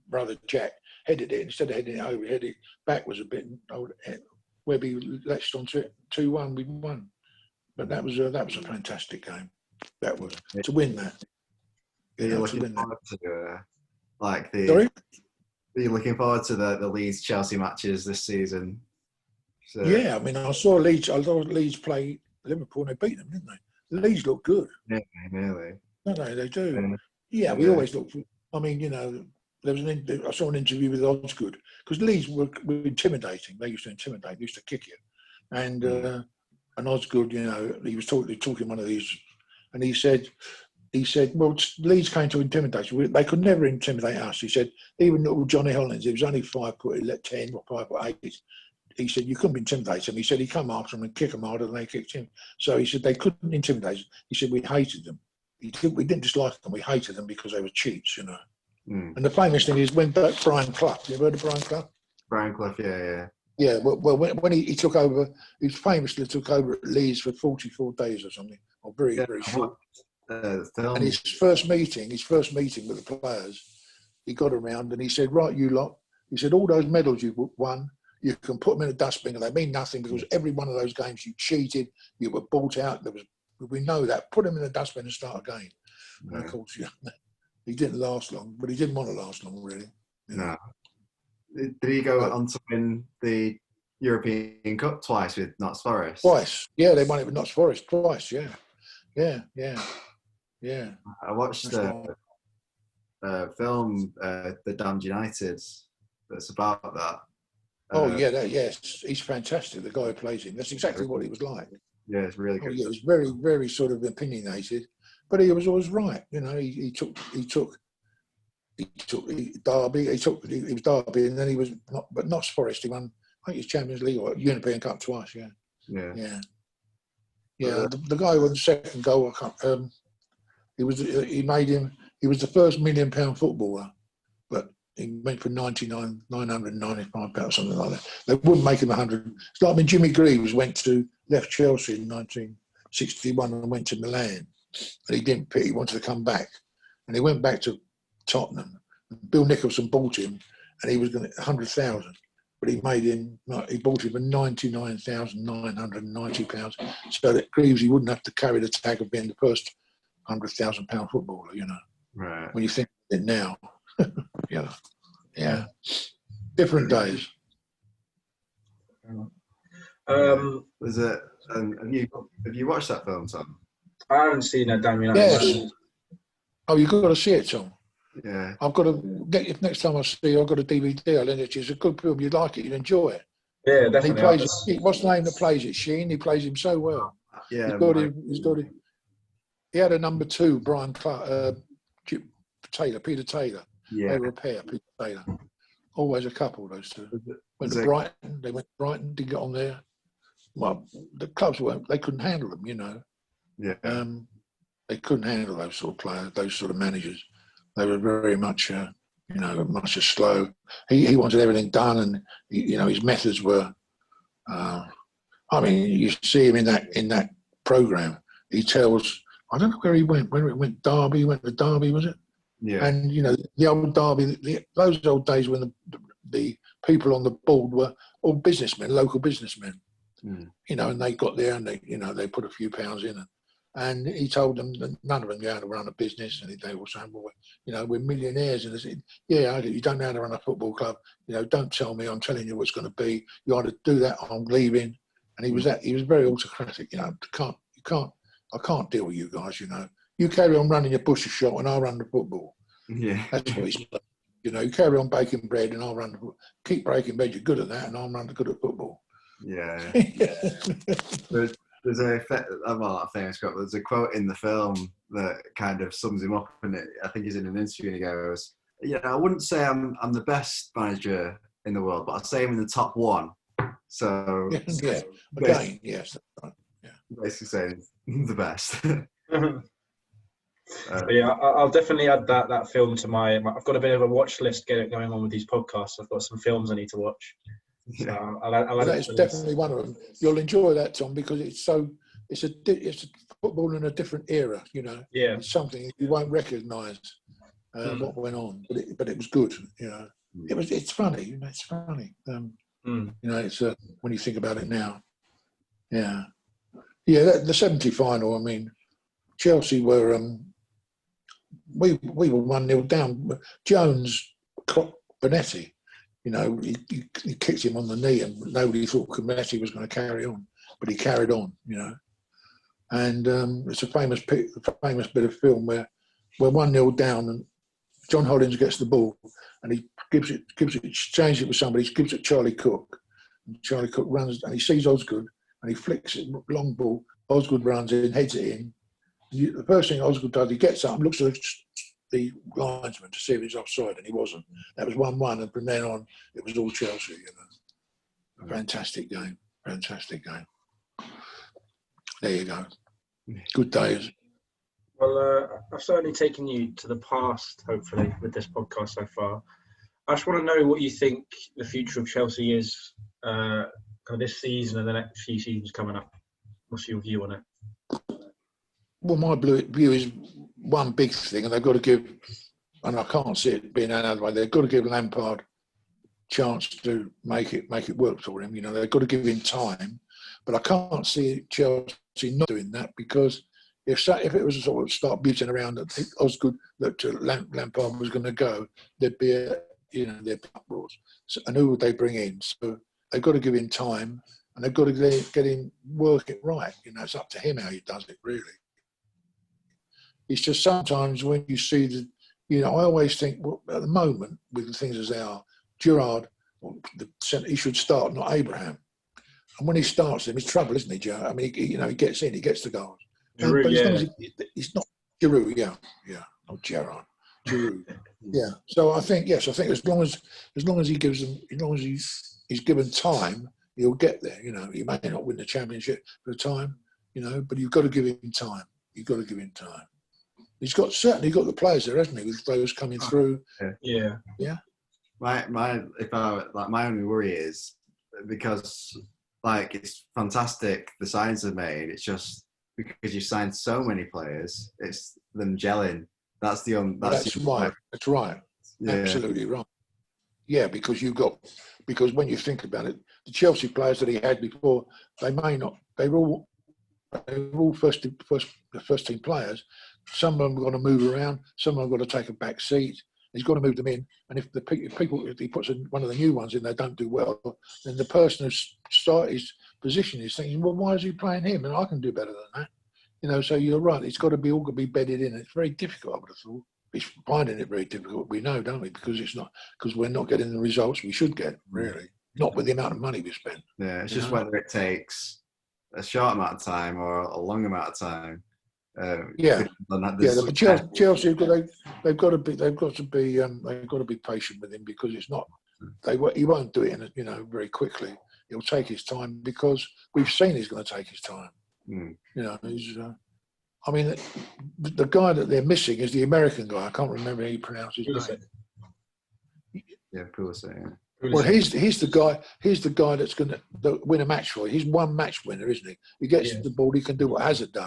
brother Jack, headed it. Instead of heading it over, headed it back was a bit. Webby latched onto it. 2-1, we won. But that was a fantastic game. That was to win that. Are you looking forward to like the? Sorry? Are you looking forward to the Leeds Chelsea matches this season? So, Yeah, I mean, I saw Leeds play Liverpool and they beat them, didn't they? Leeds look good. Yeah, really. No, they do. Yeah, we always look. I mean, you know, there was I saw an interview with Osgood because Leeds were intimidating. They used to intimidate. They used to kick you, and Osgood, you know, he was talking one of these, and he said, well, Leeds came to intimidate you. They could never intimidate us. He said, even little Johnny Hollins, he was only 5'10" or 5'8". He said, you couldn't intimidate him. He said, he come after them and kick them harder than they kicked him. So he said, they couldn't intimidate him. He said, we hated them. We didn't dislike them. We hated them because they were cheats, you know. Mm. And the famous thing is when Brian Clough, you ever heard of Brian Clough? Brian Clough, yeah. Yeah, well when he took over, he famously took over at Leeds for 44 days or something, or very short. And his first meeting with the players, he got around and he said, right, you lot, he said, all those medals you won, you can put them in a dustbin and they mean nothing because every one of those games you cheated, you were bought out, we know that. Put them in a dustbin and start again. No. And of course, he didn't last long, but he didn't want to last long, really. No. Did he go on to win the European Cup twice with Notts Forest? Twice. Yeah, they won it with Notts Forest twice, yeah. Yeah. I watched the film, The Damned United, that's about that. Yes. He's fantastic, the guy who plays him. That's exactly what he was like. Yeah, it's really good. He was very, very sort of opinionated, but he was always right. You know, he took Derby. He was Derby, and then he was Notts Forest. He won, I think, his Champions League or European Cup twice. Yeah. The guy who won the second goal. He was the first £1 million footballer, but he went for £995, something like that. They wouldn't make him 100. It's like when Jimmy Greaves left Chelsea in 1961 and went to Milan, and he didn't pick. He wanted to come back, and he went back to Tottenham. Bill Nicholson bought him, and he was going to 100,000, but he bought him for £99,990, so that Greaves he wouldn't have to carry the tag of being the first £100,000 footballer. You know, right? When you think of it now. Yeah. Different days. Was it? Have you watched that film, Tom? I haven't seen it, damn you. Yes. Oh, you've got to see it, Tom. Yeah. I've got to get. If next time I see you, I've got a DVD. I'll lend it to you. It's a good film. You'd like it. You'd enjoy it. Yeah, definitely. What's the name that plays it? Sheen. He plays him so well. Yeah. He's got it. He had a number 2, Brian Clark, Peter Taylor. Yeah. They were a pair, Peter Taylor. Always a couple, those two. Went to Brighton. They went to Brighton, didn't get on there. Well, the clubs they couldn't handle them, you know. Yeah. They couldn't handle those sort of players, those sort of managers. They were very much, much slow. He wanted everything done, and his methods were. You see him in that program. He tells. I don't know where he went. When it went Derby, he went to Derby, was it? Yeah. And the old Derby, those old days when the people on the board were all businessmen, local businessmen. Mm. And they got there and they put a few pounds in, and he told them that none of them knew how to run a business, and they were saying, well, we're millionaires, and they said, yeah, you don't know how to run a football club, don't tell me, I'm telling you what's going to be. You either do that or I'm leaving. And he was very autocratic. I can't deal with you guys. You carry on running your butcher shop and I'll run the football. Yeah, that's what he's. You carry on baking bread and I'll run the football. Keep breaking bread, you're good at that, and I'll run good at football. Yeah. There's a famous quote. There's a quote in the film that kind of sums him up, and I think he's in an interview and he goes, I wouldn't say I'm the best manager in the world, but I'd say I'm in the top one. So yeah. Again, yes. Right. Yeah. Basically saying the best. I'll definitely add that film to my. I've got a bit of a watch list going on with these podcasts. I've got some films I need to watch. So I'll add that is definitely one of them. You'll enjoy that, Tom, because it's it's a football in a different era. You know, Yeah. it's something you won't recognise what went on, but it was good. You know, it's funny. You know, it's funny. You know, it's when you think about it now. Yeah, yeah. The 70 final. I mean, Chelsea were we were 1-0 down. Jones clocked Bonetti. You know, he kicked him on the knee, and nobody thought Bonetti was going to carry on, but he carried on. You know, and it's a famous bit of film where we're 1-0 down, and John Hollins gets the ball, and he gives it, changes it with somebody. He gives it Charlie Cook, and Charlie Cook runs, and he sees Osgood, and he flicks it, long ball. Osgood runs in, heads it in. The first thing Osgood does, he gets up and looks at the linesman to see if he's offside, and he wasn't. That was 1-1, and from then on, it was all Chelsea. You know, fantastic game. There you go. Good days. Well, I've certainly taken you to the past, hopefully, with this podcast so far. I just want to know what you think the future of Chelsea is kind of this season and the next few seasons coming up. What's your view on it? Well, my view is one big thing, and they've got to give, and I can't see it being another way, they've got to give Lampard a chance to make it work for him. You know, they've got to give him time, but I can't see Chelsea not doing that, because if it was a sort of start buting around that Osgood, that Lampard was going to go, there'd be there'd be uproars. So, and who would they bring in? So they've got to give him time, and they've got to get him work it right. You know, it's up to him how he does it, really. It's just sometimes when you see I always think, well, at the moment, with the things as they are, Gerrard, he should start, not Abraham. And when he starts him, it's trouble, isn't he, Joe? I mean, he gets in, he gets the goals. Giroud, but as long as he's not Giroud, not Gerrard. Giroud, yeah. So I think as long as he gives them, as long as he's given time, he'll get there. You know, he may not win the championship for the time, but you've got to give him time. You've got to give him time. He's certainly got the players there, hasn't he? With those coming through. Yeah. My only worry is because it's fantastic the signs are made. It's just because you signed so many players, it's them gelling. That's right. That's right. Yeah. Absolutely right. Yeah, because when you think about it, the Chelsea players that he had before, they were all first team players. Some of them are going to move around. Some of them are going to take a back seat. He's got to move them in. And if he puts one of the new ones in, they don't do well, then the person who's started his position is thinking, well, why is he playing him? And I can do better than that. So you're right. It's got to be all got to be bedded in. It's very difficult, I would have thought. He's finding it very difficult. We know, don't we? Because we're not getting the results we should get, really. Not with the amount of money we spend. Yeah, it's just whether it takes a short amount of time or a long amount of time. But Chelsea they've got to be patient with him, because it's not he won't do it in very quickly. He'll take his time, because we've seen he's going to take his time. He's the guy that they're missing is the American guy. I can't remember how you pronounce his name. Yeah, Pulisic. Yeah. Well, he's the guy. He's the guy that's going to win a match for you. He's one match winner, isn't he? He gets the ball. He can do what Hazard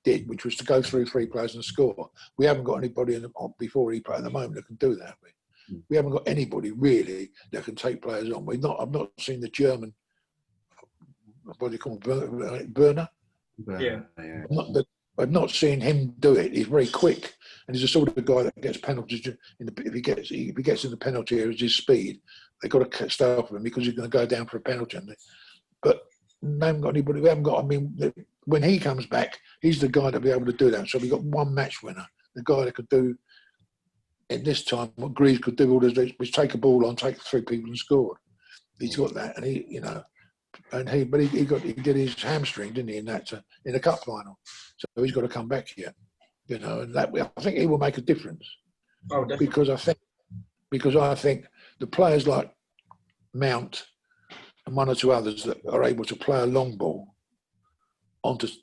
did, which was to go through three players and score. We haven't got anybody before he played at the moment that can do that. We haven't got anybody really that can take players on. I've not seen the German. What do you call him? Werner. Yeah. I've not seen him do it. He's very quick, and he's the sort of guy that gets penalties. If he gets in the penalty area, his speed. They've got to stay off him, because he's going to go down for a penalty. But they haven't got anybody. We haven't got. I mean, when he comes back, he's the guy to be able to do that. So we've got one match winner, the guy that could do in this time what Greaves could do all this, was take a ball on, take three people and score. He's got that, and he did his hamstring, didn't he, in the cup final? So he's got to come back here, and that I think he will make a difference. Oh, definitely. Because I think the players like Mount and one or two others that are able to play a long ball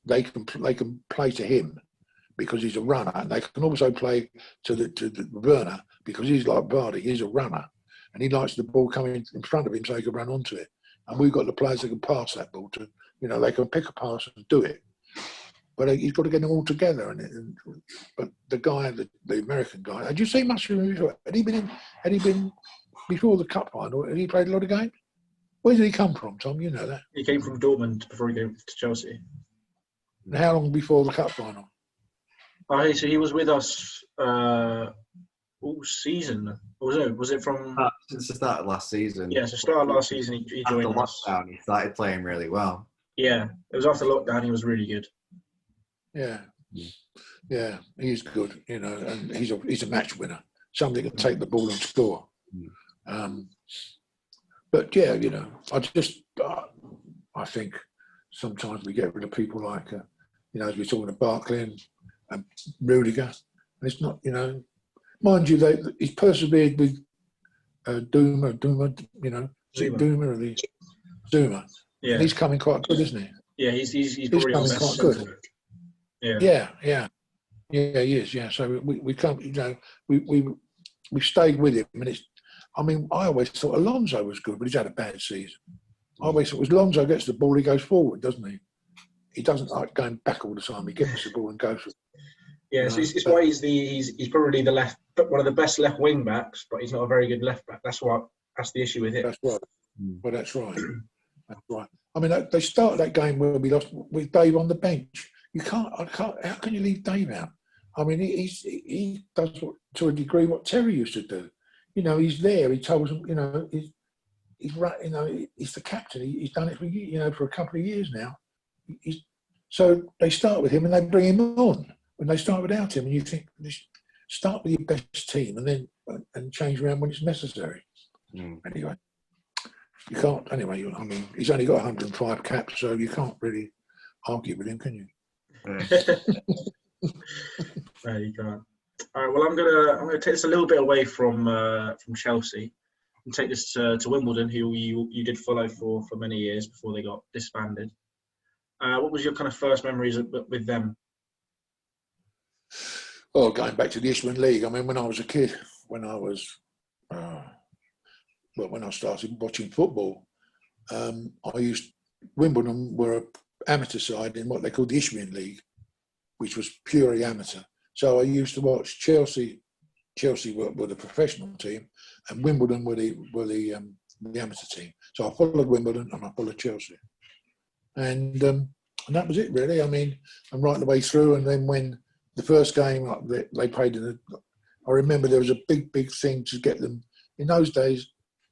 they can play to him, because he's a runner, and they can also play to the Werner, because he's like Vardy, he's a runner, and he likes the ball coming in front of him so he can run onto it. And we've got the players that can pass that ball to, they can pick a pass and do it. but he's got to get them all together. But the guy, the American guy, had you seen much of him before? Had he been before the cup final? Had he played a lot of games? Where did he come from, Tom? You know that. He came from Dortmund before he came to Chelsea. And how long before the cup final? Oh, so he was with us all season. Was it from? Since the start of last season. Yeah, so start of last season he joined after us. lockdown, he started playing really well. Yeah, it was after lockdown. He was really good. Yeah, he's good. You know, and he's a match winner. Somebody can take the ball and score. But yeah, you know, I think sometimes we get rid of people like, you know, as we're talking to Barkley and Rudiger, and it's not, you know, mind you, he's persevered with Duma, you know, Zuma. Yeah, and he's coming quite good, isn't he? Yeah, he's probably coming quite good. Yeah, he is. Yeah, so we can't, you know, we stayed with him, and it's. I mean, I always thought Alonso was good, but he's had a bad season. I always thought Alonso gets the ball, he goes forward, doesn't he? He doesn't like going back all the time. He gets the ball and goes. Yeah, so it's why he's probably one of the best left wing backs, but he's not a very good left back. That's the issue with him. That's right. Well, that's right. That's right. I mean, they started that game where we lost with Dave on the bench. How can you leave Dave out? I mean, he does to a degree what Terry used to do. You know, he's there. He tells them, you know, he's right. You know, he's the captain. He's done it for a couple of years now. So they start with him and they bring him on. When they start without him, and you think, start with your best team and then change around when it's necessary. Anyway, you can't. Anyway, I mean, he's only got 105 caps, so you can't really argue with him, can you? No, you can't. All right. Well, I'm gonna take this a little bit away from Chelsea and take this to Wimbledon, who you did follow for many years before they got disbanded. What was your kind of first memories with them? Oh, going back to the Isthmian League. I mean, when I was a kid, when I started watching football, Wimbledon were an amateur side in what they called the Isthmian League, which was purely amateur. So I used to watch Chelsea. Chelsea were the professional team, and Wimbledon were the amateur team. So I followed Wimbledon and I followed Chelsea, and that was it really. I mean, and right the way through. And then when the first game they played I remember there was a big thing to get them. In those days,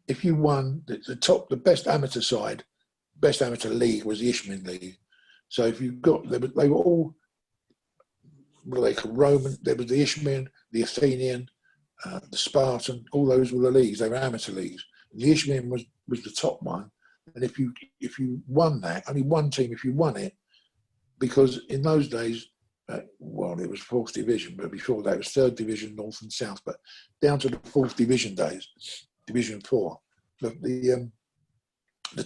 if you won the best amateur side, best amateur league was the Isthmian League. So if you got, they were all, what are they called, Roman, there was the Isthmian, the Athenian, the Spartan, all those were the leagues, they were amateur leagues. The Isthmian was the top one. And if you won that, only one team if you won it, because in those days, well, it was fourth division, but before that it was third division, north and south. But down to the fourth division days, Division 4, the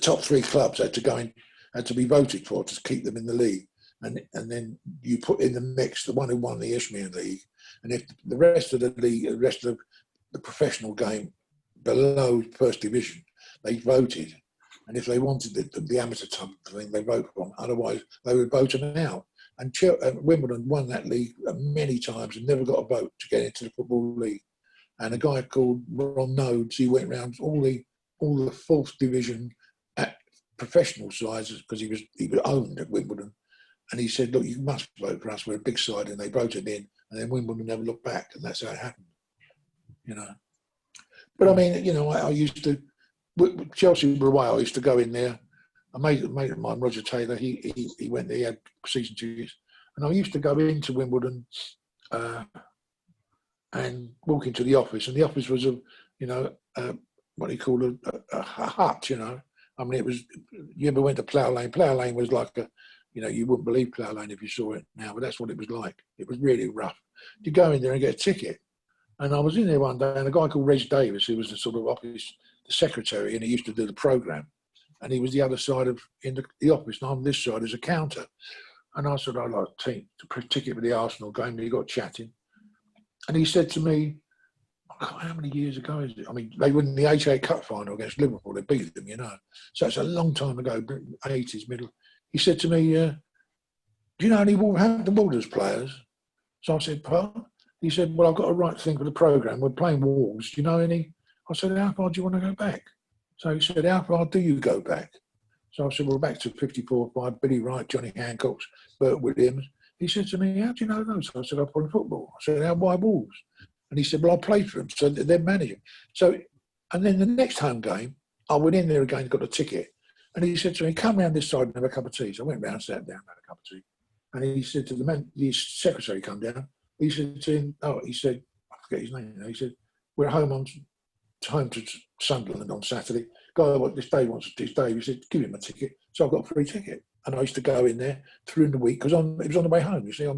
top three clubs had to be voted for to keep them in the league, and then you put in the mix the one who won the Isthmian League, and if the rest of the league, the rest of the professional game below first division, they voted, and if they wanted the amateur type thing, they voted for them. Otherwise, they would vote them out. And Wimbledon won that league many times and never got a vote to get into the Football League. And a guy called Ron Nodes, he went around all the fourth division at professional sides because he was owned at Wimbledon. And he said, look, you must vote for us. We're a big side. And they voted in. And then Wimbledon never looked back. And that's how it happened, you know. But I mean, you know, I used to, Chelsea were away, I used to go in there. A mate of mine, Roger Taylor, he went there, he had season tickets. And I used to go into Wimbledon and walk into the office. And the office was what he called a hut, you know. I mean, it was, you ever went to Plough Lane? Plough Lane was like you wouldn't believe Plough Lane if you saw it now, but that's what it was like. It was really rough. You go in there and get a ticket. And I was in there one day, and a guy called Reg Davis, who was the sort of office, the secretary, and he used to do the programme. And he was the other side in the office, and I'm this side as a counter. And I said, I'd like a ticket for the Arsenal game. And he got chatting. And he said to me, how many years ago is it? I mean, they won the 88 Cup final against Liverpool. They beat them, you know. So it's a long time ago, 80s, middle. He said to me, do do you know any Wolverhampton Wanderers players? So I said, pardon? He said, well, I've got a right thing for the programme. We're playing Wolves. Do you know any? I said, how far do you want to go back? So he said, how far do you go back? So I said, well, back to 54-5, Billy Wright, Johnny Hancock's, Bert Williams. He said to me, how do you know those? I said, I play football. I said, why Wolves? And he said, well, I played for them, so they're managing. So, and then the next home game, I went in there again, got a ticket. And he said to me, come round this side and have a cup of tea. So I went round, sat down, had a cup of tea. And he said to the man, the secretary come down. He said to him, I forget his name now. He said, we're home to Sunderland on Saturday. Guy, what this day wants this day. He said, give him a ticket. So I got a free ticket. And I used to go in there through the week because it was on the way home. You see, I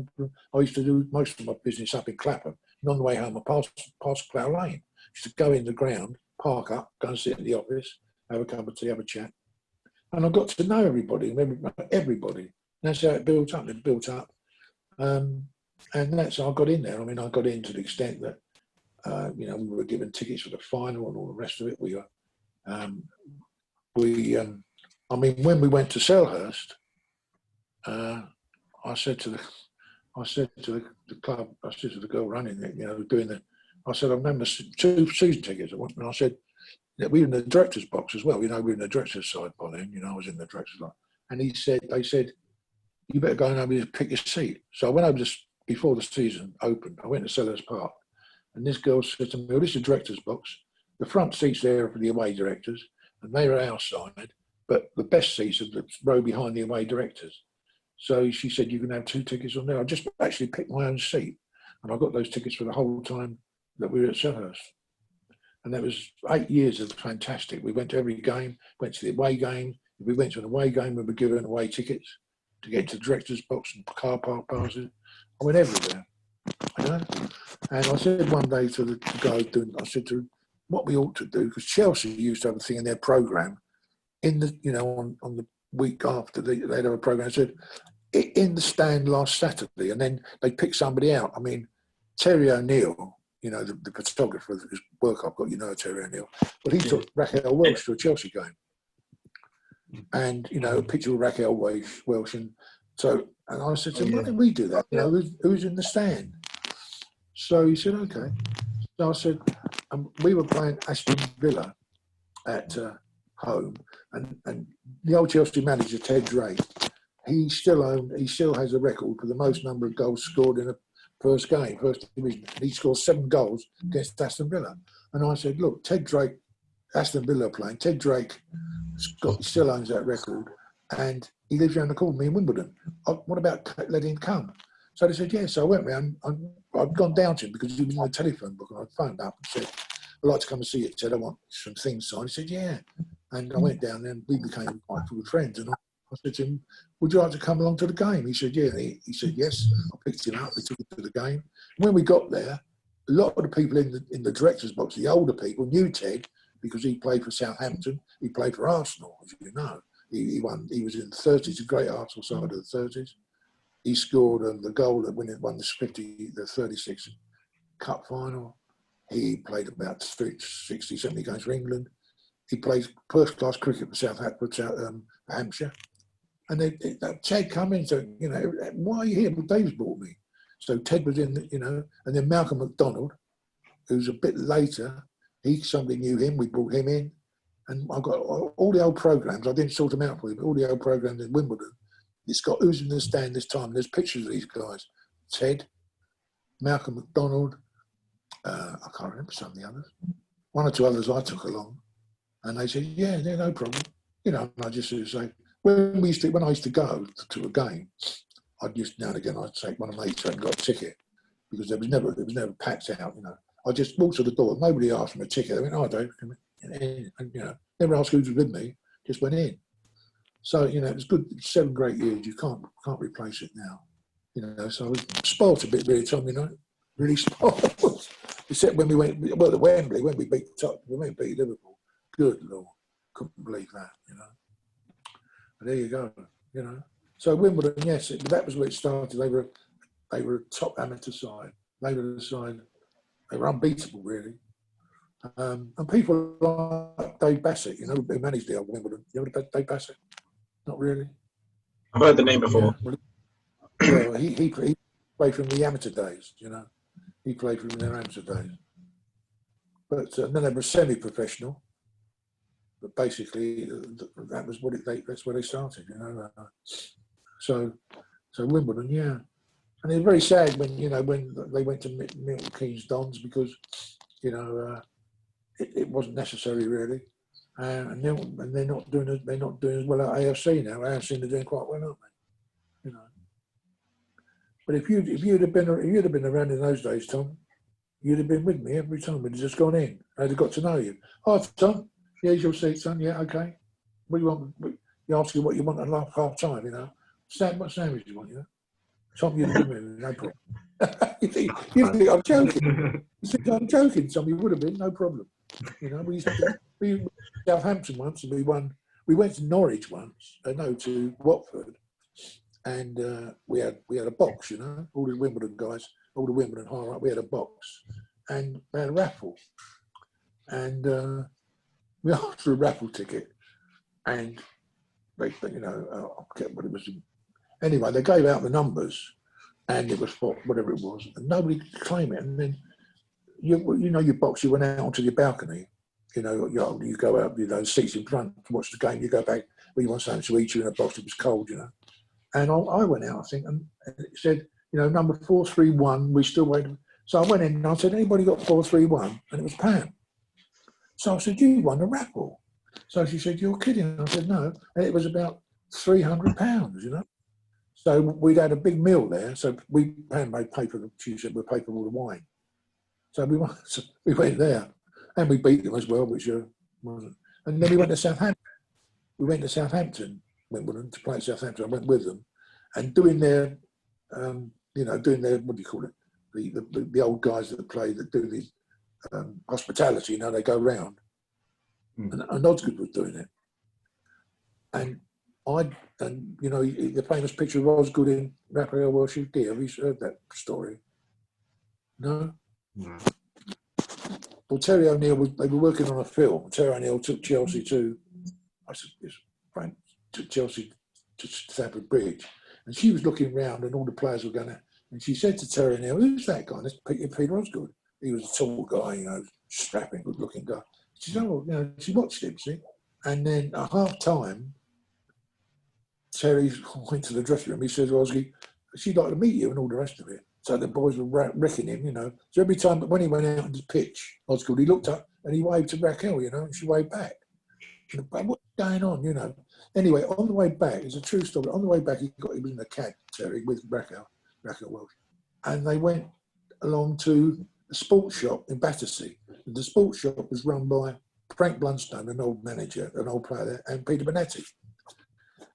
used to do most of my business up in Clapham. And on the way home, I passed Plough Lane. I used to go in the ground, park up, go and sit in the office, have a cup of tea, have a chat. And I got to know everybody. And that's how it built up. It built up. And that's how I got in there. I mean, I got in to the extent that, we were given tickets for the final and all the rest of it. When we went to Selhurst, I said to the club, I said to the girl running it, I said, I remember 2 season tickets. And I said, we were in the director's box as well. We were in the director's side by then. I was in the director's line. And they said, you better go over and pick your seat. So I went over before the season opened. I went to Sellers Park. And this girl said to me, well, this is the director's box. The front seats there are for the away directors. And they were outside. But the best seats are the row behind the away directors. So she said, you can have 2 tickets on there. I just actually picked my own seat. And I got those tickets for the whole time that we were at Selhurst. And that was 8 years of fantastic. We went to every game, went to the away game. If we went to an away game, we were given away tickets to get to the director's box and car park passes. I went everywhere, And I said one day to the guy doing, I said to him, what we ought to do, because Chelsea used to have a thing in their programme, on the week after they'd have a programme. I said, in the stand last Saturday, and then they picked somebody out. I mean, Terry O'Neill, the photographer whose work I've got, Terry O'Neill. Well, he took Raquel Welch to a Chelsea game. And, a picture of Raquel Welch. And I said to him, why didn't we do that? Who's in the stand? So he said, okay. So I said, we were playing Aston Villa at home. And the old Chelsea manager, Ted Drake, he still has a record for the most number of goals scored in a first division. He scored 7 goals against Aston Villa. And I said, look, Ted Drake, Aston Villa playing, Ted Drake still owns that record, and he lives around the corner, me in Wimbledon. What about letting him come? So they said, yeah. So I went round, I'd gone down to him because he was in the telephone book, and I phoned up and said, I'd like to come and see you, Ted. I want some things signed. He said, yeah. And I went down there and we became quite good friends. And I said to him, would you like to come along to the game? He said, yeah. He said, yes. I picked him up. We took him to the game. When we got there, a lot of the people in the director's box, the older people, knew Ted because he played for Southampton. He played for Arsenal, as you know. He was in the 30s, a great Arsenal side of the 30s. He scored the goal that won the 36 Cup final. He played about 60, 70 games for England. He played first-class cricket for Hampshire. And Ted come in and said, why are you here? Well, Dave's brought me. So Ted was in, and then Malcolm McDonald, who's a bit later, somebody knew him, we brought him in. And I've got all the old programmes, I didn't sort them out for you, but all the old programmes in Wimbledon, it's got who's in the stand this time. There's pictures of these guys. Ted, Malcolm McDonald, I can't remember some of the others. 1 or 2 others I took along. And they said, yeah, no problem. And I just sort of say, when I used to go to a game, I'd just now and again I'd take one of my mates and got a ticket because it was never packed out. I just walked to the door. Nobody asked for a ticket. They went, "Oh, Dave," and never asked who was with me. Just went in. So it was good. 7 great years. You can't replace it now. So I was spoilt a bit, really, Tom. Really spoilt. Except when we went to Wembley, when we beat Liverpool. Good Lord, couldn't believe that. But there you go. So Wimbledon, yes, that was where it started. They were a top amateur side. They were the side. They were unbeatable, really. And people like Dave Bassett, who managed the old Wimbledon. You know Dave Bassett? Not really. I've heard the name before. Yeah. Well, he played from the amateur days, you know. He played from their amateur days. But then they were semi-professional. But basically, that was that's where they started, you know. So Wimbledon, yeah. And it was very sad when they went to Milton Keynes Dons because, you know, it wasn't necessary really. And they're not doing as well at AFC now. AFC are doing quite well, aren't they? You know. But if you'd have been around in those days, Tom, you'd have been with me every time. We'd have just gone in. I'd have got to know you. Oh, Tom, here's your seat, son. Yeah, okay. What do you want? You ask you what you want at half time, you know. What sandwich do you want, you know? Tom, you'd have been with me, no problem. you think I'm joking. You think I'm joking, Tom, you would have been, no problem. You know, we went to Southampton once and we won. We went to Norwich once, to Watford, and we had a box, you know, all the Wimbledon guys, all the Wimbledon higher up, we had a box, and we had a raffle, and we asked for a raffle ticket, and they, you know, I forget what it was. Anyway, they gave out the numbers, and it was for whatever it was, and nobody could claim it. And then you know your box, you went out onto your balcony, you know, you go out, you know, seats in front to watch the game. You go back, well, you want something to eat. You in a box. It was cold, you know. And I went out, I think, and it said, you know, number 431. We still waiting. So I went in and I said, anybody got 431? And it was Pam. So I said, you won the raffle. So she said, you're kidding. I said, no. And it was about £300, you know. So we'd had a big meal there. So Pam made paper. She said, we'll pay for all the wine. So we went there, and we beat them as well, which wasn't. And then we went to Southampton. We went to Southampton, Wimbledon, to play at Southampton. I went with them, and doing their, what do you call it? The old guys that play, that do the hospitality. You know, they go round, and Osgood was doing it, and you know, the famous picture of Osgood in Raphael Welsh's gear. Have you heard that story? No. No. Well, Terry O'Neill they were working on a film. Terry O'Neill took Chelsea to Chelsea to Stamford Bridge, and she was looking round, and all the players were going. And she said to Terry O'Neill, "Who's that guy? That's Peter Osgood. He was a tall guy, you know, strapping, good-looking guy." She said, "Oh, you know," she watched him, see, and then at half time, Terry went to the dressing room. He says, "Osgood, she'd like to meet you," and all the rest of it. So the boys were wrecking him, you know. So every time, when he went out on the pitch, Osgood, he looked up and he waved to Raquel, you know, and she waved back. What's going on, you know? Anyway, on the way back, it's a true story. On the way back, he was in a cab, Terry, with Raquel Welsh, and they went along to a sports shop in Battersea. The sports shop was run by Frank Blunstone, an old manager, an old player there, and Peter Bonetti.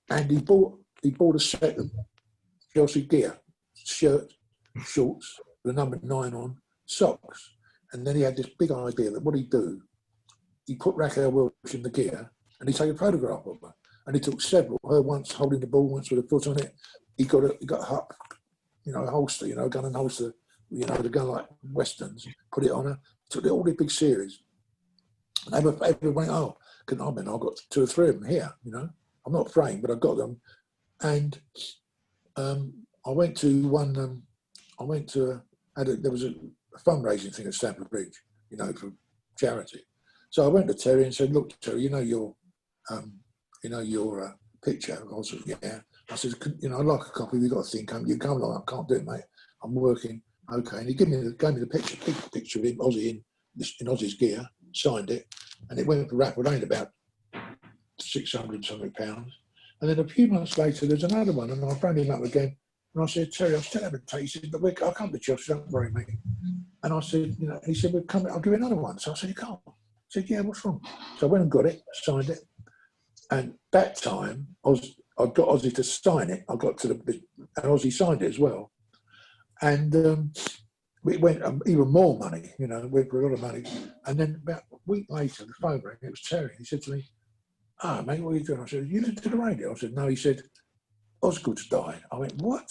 And he bought a set of Chelsea gear, shirt, shorts, the number 9 on, socks. And then he had this big idea that what he'd do, he put Raquel Welch in the gear and he'd take a photograph of her. And he took several, her once holding the ball, once with a foot on it. He got a you know, a holster, you know, a gun and holster, you know, the gun like Westerns, put it on her, took all the big series. And everyone went, oh, I've got 2 or 3 of them here, you know. I'm not framed, but I got them. And I went to one, there was a fundraising thing at Stamford Bridge, you know, for charity. So I went to Terry and said, "Look, Terry, you know your picture." I said, "Yeah." I said, "You know, I'd like a copy. We've got a thing. You come along. I can't do it, mate. I'm working." Okay, and he gave me the picture, big picture of him, Aussie in Aussie's gear, signed it, and it went for raffle day about £600 something. And then a few months later, there's another one, and I phoned him up again. And I said, "Terry, I still haven't taken." He said, "But I'll come to Chelsea, don't worry, mate." And I said, you know, he said, "Well, come, I'll give you another one." So I said, "You can't." I said, "Yeah, what's wrong?" So I went and got it, signed it. And that time, I got Ozzy to sign it. I got to and Ozzy signed it as well. And it went even more money, you know, it went for a lot of money. And then about a week later, the phone rang, it was Terry. He said to me, "Ah, mate, what are you doing?" I said, "You listen to the radio?" I said, "No." He said, "Osgood's died." I went, "What?"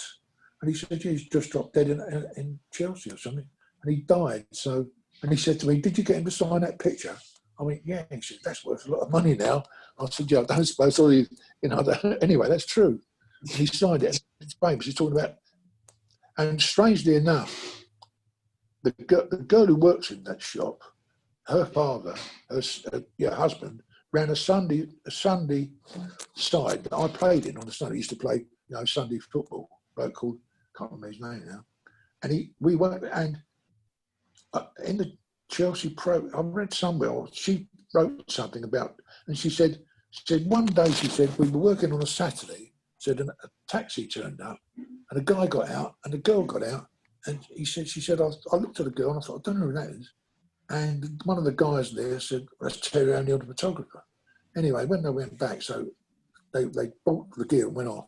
And he said, "Yeah, he's just dropped dead in Chelsea or something." And he died. So, and he said to me, "Did you get him to sign that picture?" I went, "Yeah." He said, "That's worth a lot of money now." I said, "Yeah, I don't suppose all you know." Anyway, that's true. And he signed it. It's famous. He's talking about And strangely enough, the girl who works in that shop, her father, her husband, ran a Sunday side that I played in on the Sunday. He used to play, Sunday football. A bloke called, can't remember his name now. And we went, and in the Chelsea Pro, I read somewhere, she wrote something about, and she said one day, she said, we were working on a Saturday, said a taxi turned up, and a guy got out, and a girl got out, and she said, I looked at the girl, and I thought, I don't know who that is. And one of the guys there said, let's Terry O'Neill, the photographer. Anyway, when they went back, so they bought the gear and went off.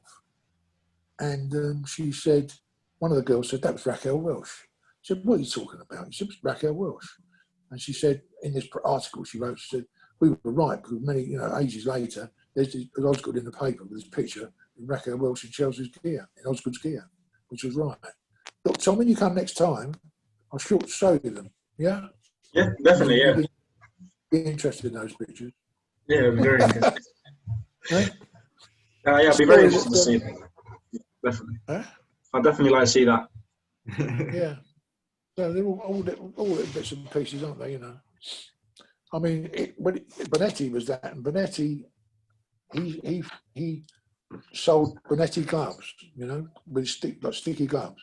And she said, one of the girls said, that was Raquel Welch. She said, what are you talking about? She said, it was Raquel Welch. And she said, in this article she wrote, she said, we were right, because many, ages later, there's Osgood in the paper with this picture of Raquel Welch in Chelsea's gear, in Osgood's gear, which was right. Look, Tom, when you come next time, I'll show you them, yeah? Yeah, definitely, yeah. Be interested in those pictures. Yeah, it'd be very interesting. Huh? Yeah, it'd be very interesting to see that. Definitely. Huh? I'd definitely like to see that. Yeah. So they're all little bits and pieces, aren't they, I mean, Bonetti was that, and Bonetti, he sold Bonetti gloves, with sticky gloves.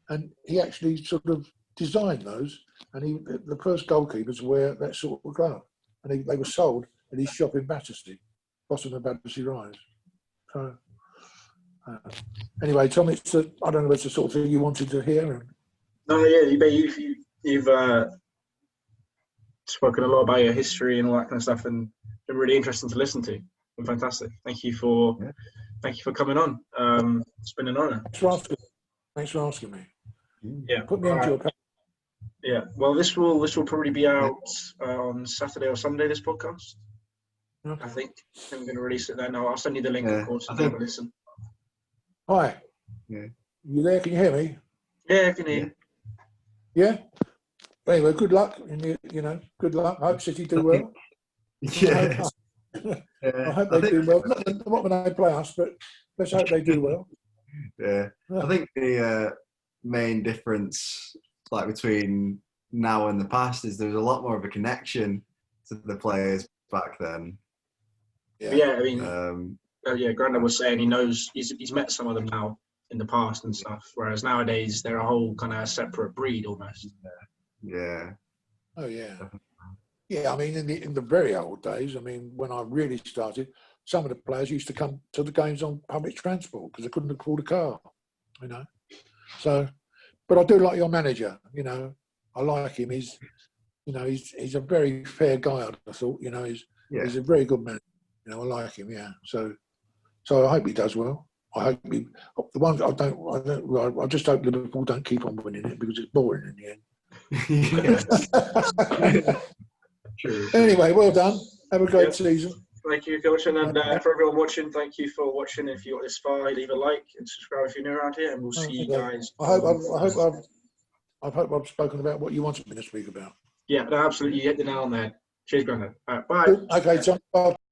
And he actually sort of designed those, and the first goalkeepers wear that sort of glove. And they were sold at his shop in Battersea, bottom of Battersea Rise. So, anyway, Tom, I don't know if it's the sort of thing you wanted to hear. No, yeah, you've spoken a lot about your history and all that kind of stuff, and it's been really interesting to listen to. And fantastic. Thank you for coming on. It's been an honour. Thanks for asking me. Yeah. Put me on your page. Yeah. Well, this will probably be out on Saturday or Sunday. This podcast. Okay. I think I'm going to release it then. I'll send you the link, of course, if you want to listen. Hi. Yeah. You there? Can you hear me? Yeah, I can hear you. Yeah. Anyway, good luck. Good luck. I hope City do well. Yeah. I hope they do well. Not when they play us, but let's hope they do well. Yeah. I think the main difference, between now and the past, is there's a lot more of a connection to the players back then. Yeah, I mean, Grandad was saying he knows he's met some of them now in the past and stuff, whereas nowadays they're a whole kind of separate breed almost. Yeah. Oh yeah. Yeah, I mean, in the very old days, I mean, when I really started, some of the players used to come to the games on public transport because they couldn't afford a car, So, but I do like your manager, I like him. He's a very fair guy, I thought, he's a very good man. I like him, yeah. So I hope he does well. I hope the ones I just hope Liverpool don't keep on winning it because it's boring in the end. True. Anyway, well done. Have a great season. Thank you, Coach. And for everyone watching, thank you for watching. If you got this far, leave a like and subscribe if you're new around here, and we'll see you guys. I hope I've spoken about what you wanted me to speak about. Yeah, no, absolutely. You hit the nail on the head. Cheers, Grandad. Bye. Okay, John. Bye.